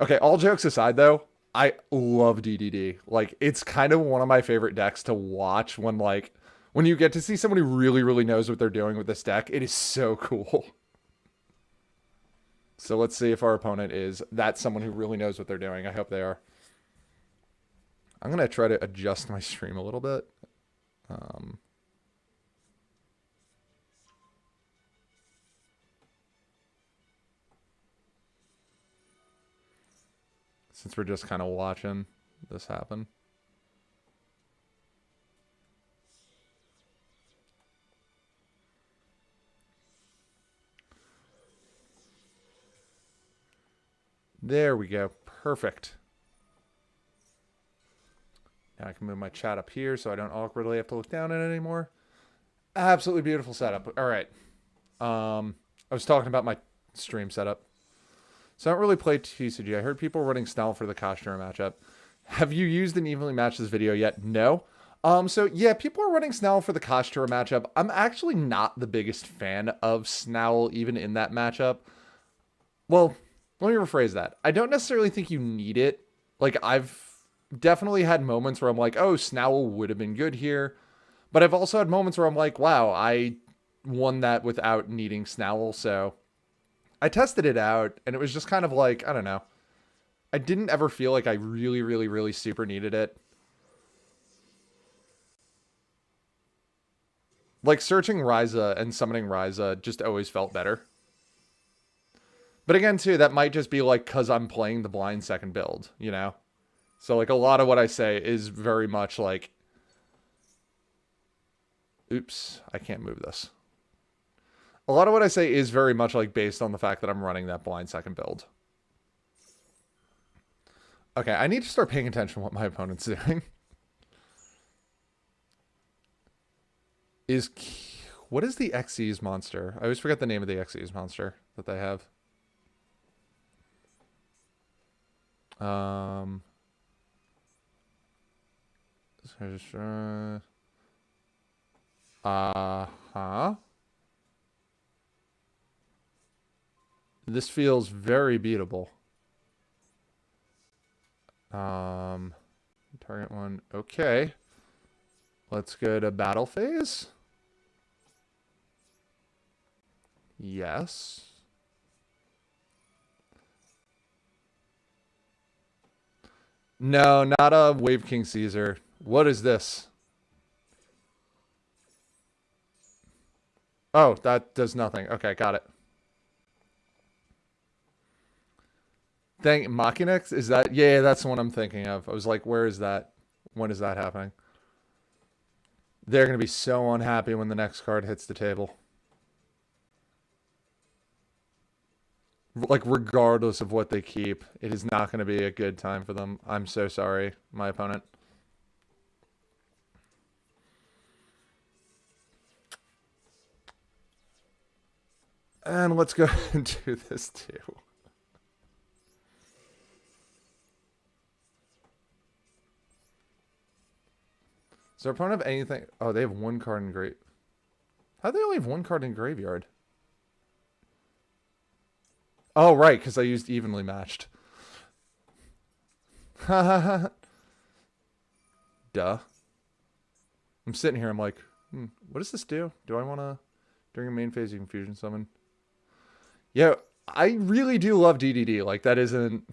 [SPEAKER 2] Okay, all jokes aside though, I love DDD. Like, it's kind of one of my favorite decks to watch when you get to see somebody who really, really knows what they're doing with this deck. It is so cool. So let's see if our opponent is that's someone who really knows what they're doing. I hope they are. I'm going to try to adjust my stream a little bit. Since we're just kind of watching this happen. There we go. Perfect. Now I can move my chat up here so I don't awkwardly have to look down at it anymore. Absolutely beautiful setup. All right. I was talking about my stream setup. So I don't really play TCG. I heard people running Snell for the Kashira matchup. Have you used an evenly matched this video yet? No. So yeah, people are running Snell for the Kashira matchup. I'm actually not the biggest fan of Snell even in that matchup. Well, let me rephrase that. I don't necessarily think you need it. Like, I've definitely had moments where I'm like, oh, Snell would have been good here. But I've also had moments where I'm like, wow, I won that without needing Snell, so I tested it out, and it was just kind of like, I don't know. I didn't ever feel like I really, really, really super needed it. Like, searching Ryza and summoning Ryza just always felt better. But again, too, that might just be like because I'm playing the blind second build, you know? So, like, a lot of what I say is very much like, oops, I can't move this. A lot of what I say is very much like based on the fact that I'm running that blind second build. Okay, I need to start paying attention to what my opponent's doing. What is the Xyz monster? I always forget the name of the Xyz monster that they have. This feels very beatable. Target one. Okay. Let's go to battle phase. Yes. No, not a Wave King Caesar. What is this? Oh, that does nothing. Okay, got it. Machinex? Is that? Yeah, that's the one I'm thinking of. I was like, where is that? When is that happening? They're going to be so unhappy when the next card hits the table. Like, regardless of what they keep, it is not going to be a good time for them. I'm so sorry, my opponent. And let's go and do this too. Does our opponent have anything? Oh, they have one card in grave. How do they only have one card in graveyard? Oh, right, because I used evenly matched. Duh. I'm sitting here, I'm like, what does this do? Do I want to, during a main phase, you can fusion summon? Yeah, I really do love DDD. Like, that isn't...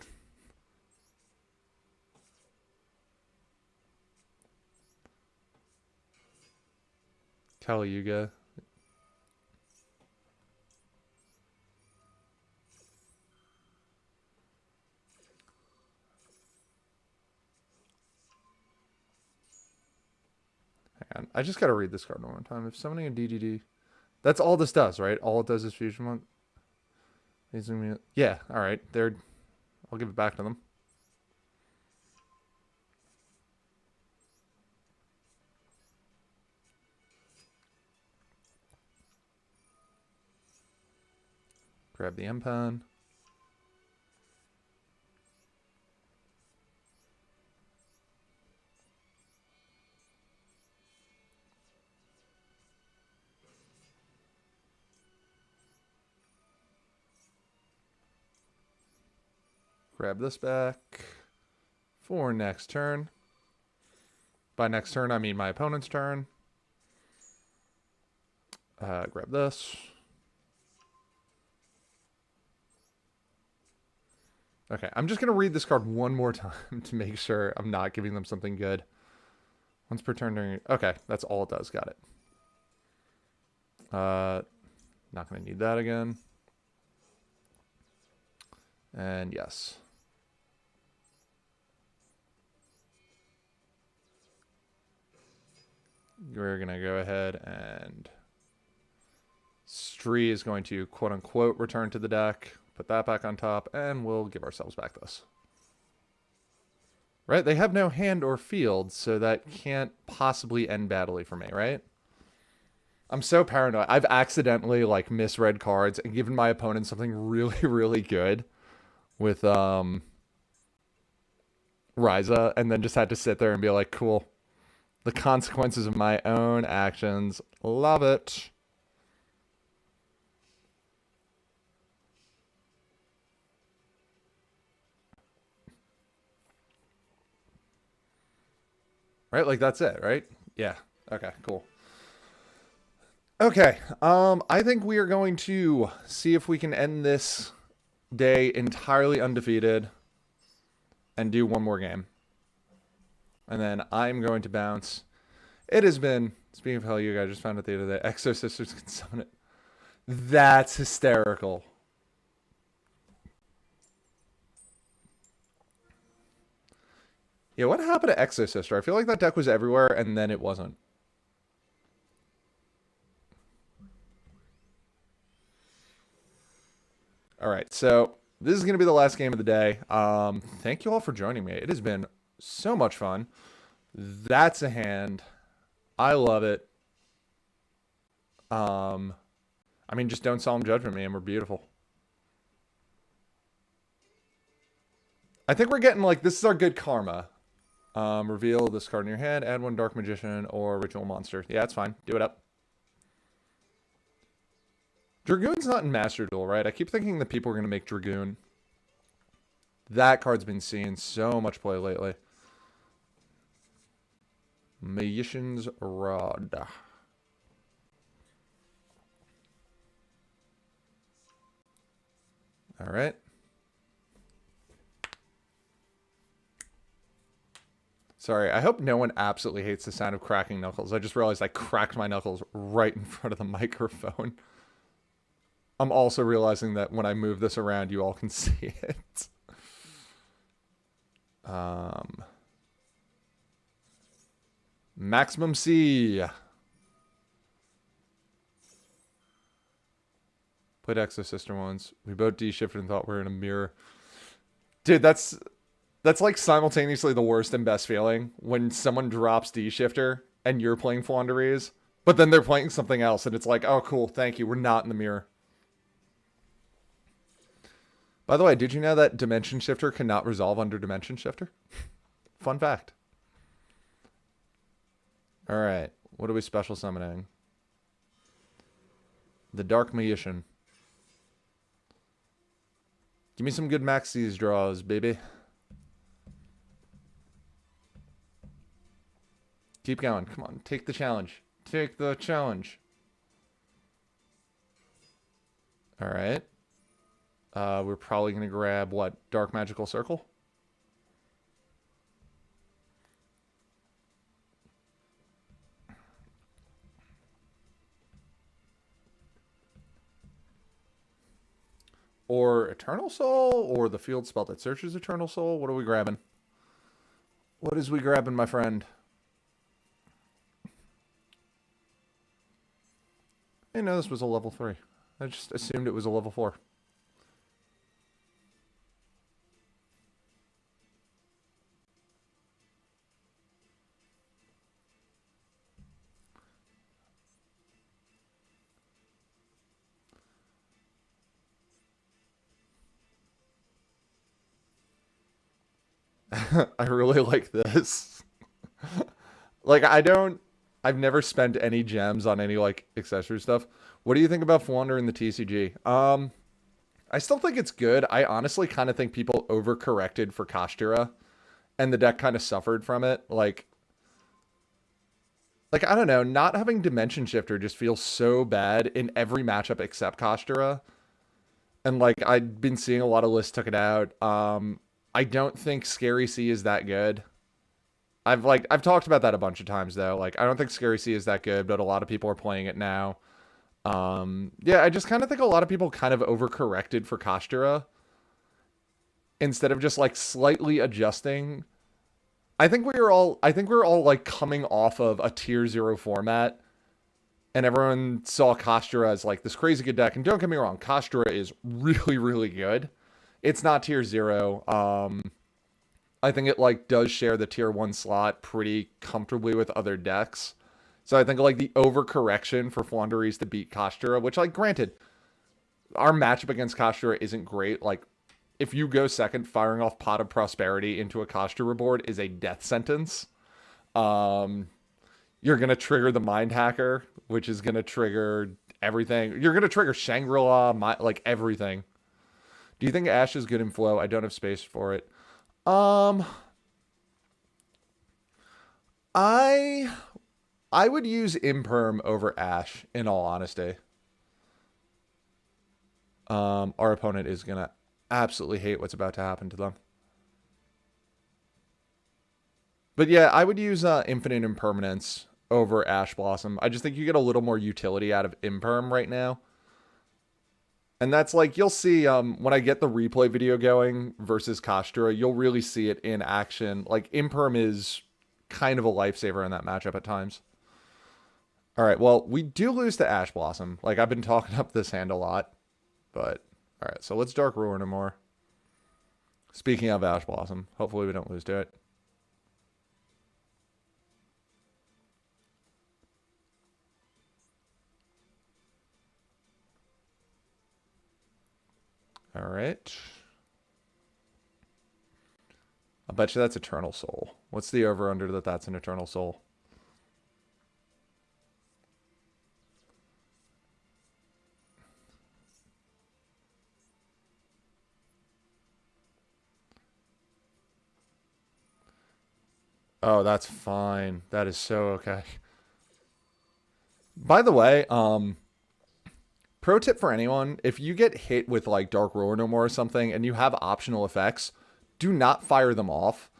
[SPEAKER 2] Kali Yuga. Hang on. I just gotta read this card one more time. If summoning a DDD... That's all this does, right? All it does is fusion one. Yeah, alright. I'll give it back to them. Grab the M-Pen. Grab this back for next turn. By next turn, I mean my opponent's turn. Grab this. Okay, I'm just going to read this card one more time to make sure I'm not giving them something good. Once per turn during... Okay, that's all it does. Got it. Not going to need that again. And yes. We're going to go ahead and... Stree is going to quote-unquote return to the deck. Put that back on top, and we'll give ourselves back this. Right? They have no hand or field, so that can't possibly end badly for me, right? I'm so paranoid. I've accidentally, like, misread cards and given my opponent something really, really good with, Ryza, and then just had to sit there and be like, cool. The consequences of my own actions. Love it. Right? Like, that's it, right? Yeah. Okay, cool. Okay. I think we are going to see if we can end this day entirely undefeated and do one more game. And then I'm going to bounce. It has been, speaking of hell, you guys just found out the other day, Exo Sisters can summon it. That's hysterical. Yeah, what happened to Exo Sister? I feel like that deck was everywhere, and then it wasn't. All right, so this is going to be the last game of the day. Thank you all for joining me. It has been so much fun. That's a hand. I love it. I mean, just don't solemn judgment me, and we're beautiful. I think we're getting, like, this is our good karma. Reveal this card in your hand, add one Dark Magician or Ritual Monster. Yeah, that's fine. Do it up. Dragoon's not in Master Duel, right? I keep thinking that people are going to make Dragoon. That card's been seeing so much play lately. Magician's Rod. All right. Sorry, I hope no one absolutely hates the sound of cracking knuckles. I just realized I cracked my knuckles right in front of the microphone. I'm also realizing that when I move this around, you all can see it. Maximum C. Played Exo Sister once. We both D-shifted and thought we were in a mirror. Dude, that's like simultaneously the worst and best feeling when someone drops D-shifter and you're playing Flaunderies, but then they're playing something else and it's like, oh cool, thank you, we're not in the mirror. By the way, did you know that Dimension Shifter cannot resolve under Dimension Shifter? Fun fact. Alright, what are we special summoning? The Dark Magician. Give me some good Maxis draws, baby. Keep going. Come on. Take the challenge. Take the challenge. All right. We're probably going to grab, what? Dark Magical Circle? Or Eternal Soul? Or the field spell that searches Eternal Soul? What are we grabbing? What is we grabbing, my friend? I know this was a level 3. I just assumed it was a level 4. I really like this. Like, I've never spent any gems on any, like, accessory stuff. What do you think about Flounder in the TCG? I still think it's good. I honestly kind of think people overcorrected for Kashtira, and the deck kind of suffered from it. Like I don't know, not having Dimension Shifter just feels so bad in every matchup except Kashtira. And like I've been seeing a lot of lists took it out. I don't think Scary Sea is that good. I've talked about that a bunch of times though. Like I don't think Scary Sea is that good, but a lot of people are playing it now. Yeah, I just kind of think a lot of people kind of overcorrected for Kashtira instead of just like slightly adjusting. I think we were all like coming off of a tier 0 format, and everyone saw Kashtira as like this crazy good deck. And don't get me wrong, Kashtira is really, really good. It's not tier 0. I think it like does share the tier 1 slot pretty comfortably with other decks. So I think like the overcorrection for Flaunderies to beat Kashtira, which like granted, our matchup against Kashtira isn't great. Like if you go second, firing off Pot of Prosperity into a Kashtira board is a death sentence. You're going to trigger the Mind Hacker, which is going to trigger everything. You're going to trigger Shangri-La, like everything. Do you think Ash is good in Flow? I don't have space for it. I would use Imperm over Ash, in all honesty. Our opponent is going to absolutely hate what's about to happen to them. But yeah, I would use Infinite Impermanence over Ash Blossom. I just think you get a little more utility out of Imperm right now. And that's like, you'll see when I get the replay video going versus Kashtira, you'll really see it in action. Like, Imperm is kind of a lifesaver in that matchup at times. All right, well, we do lose to Ash Blossom. Like, I've been talking up this hand a lot. But, all right, so let's Dark Ruin him more. Speaking of Ash Blossom, hopefully we don't lose to it. All right. I bet you that's Eternal Soul. What's the over-under that that's an Eternal Soul? Oh, that's fine. That is so okay. By the way, pro tip for anyone, if you get hit with like Dark Roar No More or something and you have optional effects, do not fire them off.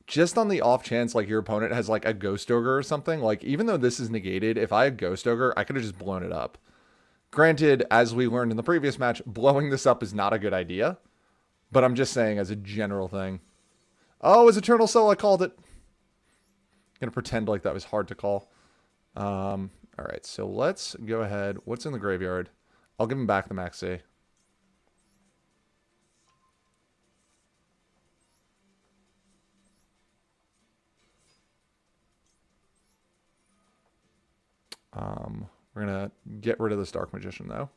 [SPEAKER 2] Just on the off chance like your opponent has like a Ghost Ogre or something, like even though this is negated, if I had Ghost Ogre, I could have just blown it up. Granted, as we learned in the previous match, blowing this up is not a good idea, but I'm just saying as a general thing. Oh, it was Eternal Soul, I called it. Gonna pretend like that was hard to call. All right, so let's go ahead. What's in the graveyard? I'll give him back the Maxi. We're gonna get rid of this Dark Magician though.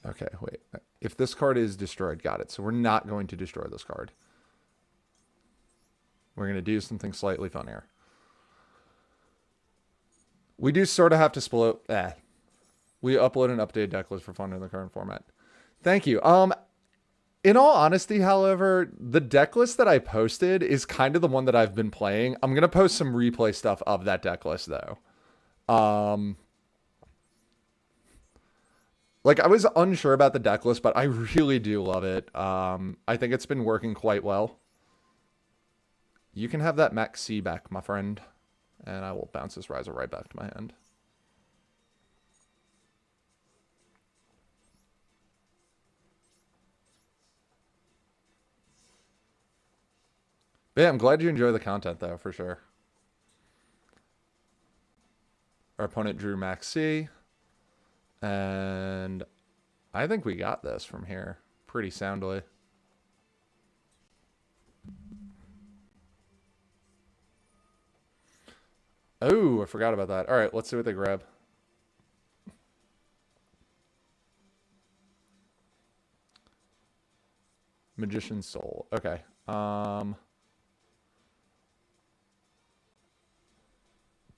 [SPEAKER 2] Okay, wait. If this card is destroyed, got it. So we're not going to destroy this card. We're going to do something slightly funnier. We do sort of have to split. We upload an updated deck list for fun in the current format. Thank you. In all honesty, however, the deck list that I posted is kind of the one that I've been playing. I'm going to post some replay stuff of that deck list, though. Like, I was unsure about the deck list, but I really do love it. I think it's been working quite well. You can have that Max C back, my friend. And I will bounce this Riser right back to my hand. But yeah, I'm glad you enjoy the content, though, for sure. Our opponent drew Max C. And I think we got this from here pretty soundly. Oh, I forgot about that. All right, let's see what they grab. Magician's Soul. Okay.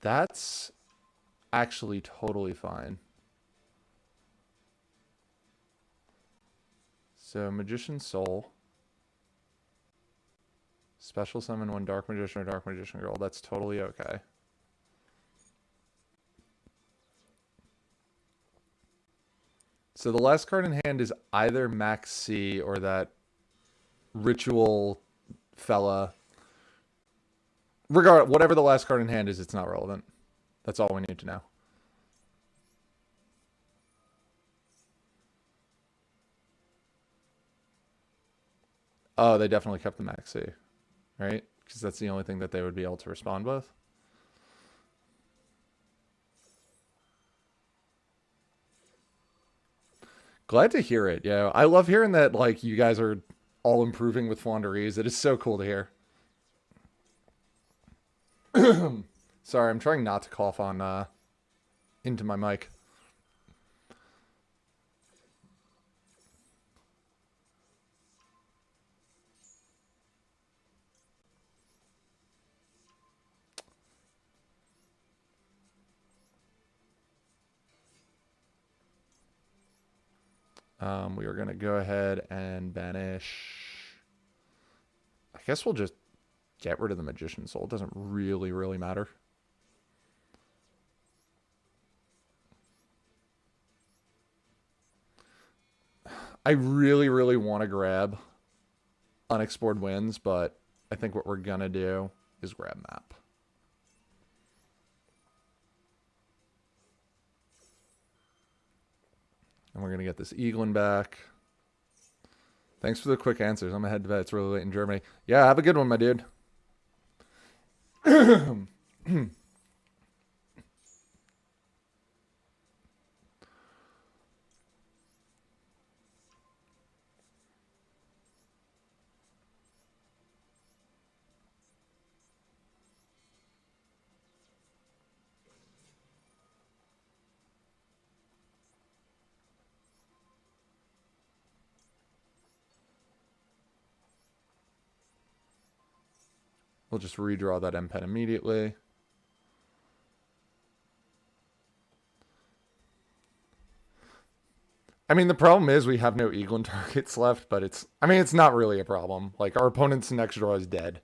[SPEAKER 2] That's actually totally fine. So Magician's Soul. Special summon one Dark Magician or Dark Magician Girl. That's totally okay. So the last card in hand is either Max C or that Ritual fella. Whatever the last card in hand is, it's not relevant. That's all we need to know. Oh, they definitely kept the Max C, right? Because that's the only thing that they would be able to respond with. Glad to hear it. Yeah, I love hearing that. Like, you guys are all improving with Flaunderies. It is so cool to hear. Sorry, I'm trying not to cough on into my mic. We are going to go ahead and banish. I guess we'll just get rid of the Magician's Soul. It doesn't really matter. I really want to grab Unexplored Winds, but I think what we're going to do is grab Map. And we're going to get this Eaglin back. Thanks for the quick answers. I'm ahead to bed. It's really late in Germany. Yeah, have a good one, my dude. We'll just redraw that M pen immediately. I mean, the problem is we have no Eaglin targets left, but it's not really a problem. Like, our opponent's next draw is dead.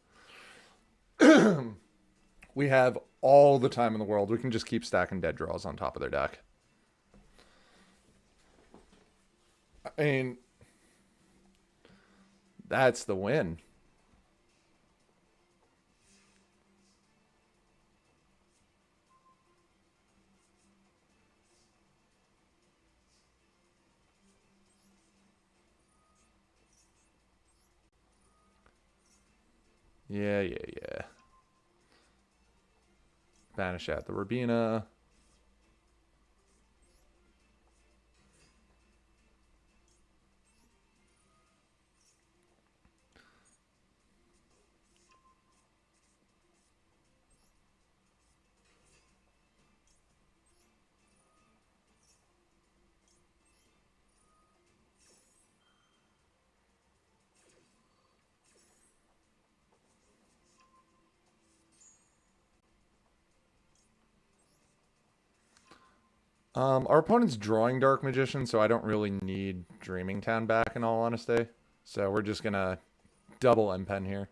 [SPEAKER 2] We have all the time in the world. We can just keep stacking dead draws on top of their deck. I mean, that's the win. Yeah. Banish out the Rabina. Our opponent's drawing Dark Magician, so I don't really need Dreaming Town back, in all honesty. So we're just gonna double M-Pen here.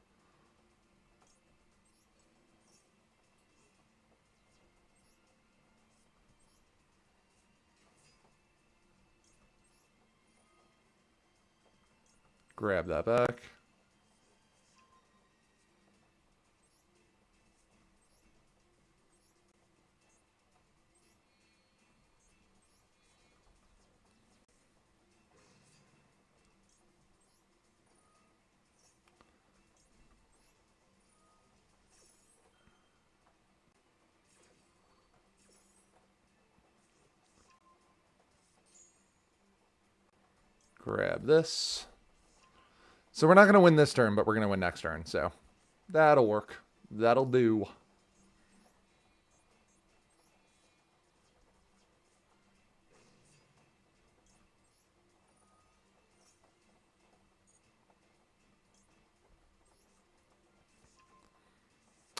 [SPEAKER 2] Grab that back. Grab this. So we're not going to win this turn, but we're going to win next turn. So that'll work. That'll do.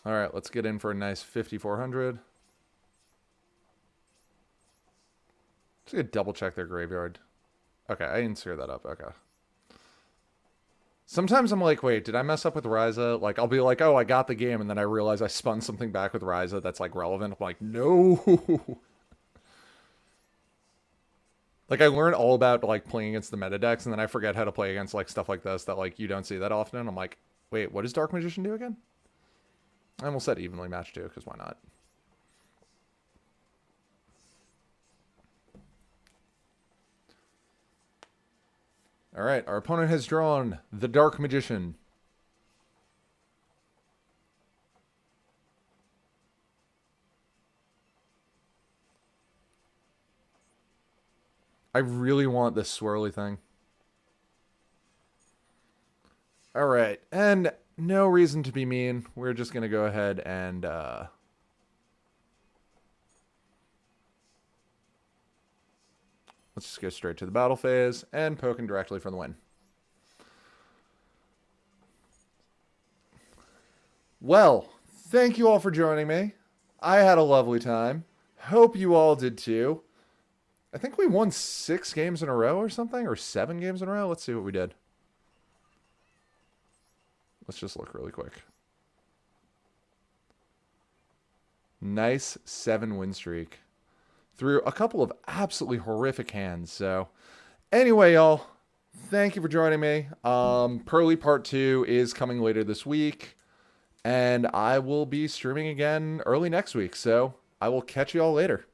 [SPEAKER 2] All right, let's get in for a nice 5,400. Just gonna double check their graveyard. Okay, I didn't screw that up. Okay. Sometimes I'm like, wait, did I mess up with Ryza? Like, I'll be like, oh, I got the game, and then I realize I spun something back with Ryza that's, like, relevant. I'm like, no. Like, I learned all about, like, playing against the meta decks, and then I forget how to play against, like, stuff like this that, like, you don't see that often. I'm like, wait, what does Dark Magician do again? I almost said evenly matched, too, because why not? All right, our opponent has drawn the Dark Magician. I really want this swirly thing. All right, and no reason to be mean. We're just going to go ahead and... let's just go straight to the battle phase and poke him directly for the win. Well, thank you all for joining me. I had a lovely time. Hope you all did too. I think we won 6 games in a row or something, or 7 games in a row. Let's see what we did. Let's just look really quick. Nice 7-win streak through a couple of absolutely horrific hands. So anyway, y'all, thank you for joining me. Pearly Part 2 is coming later this week, and I will be streaming again early next week. So I will catch you all later.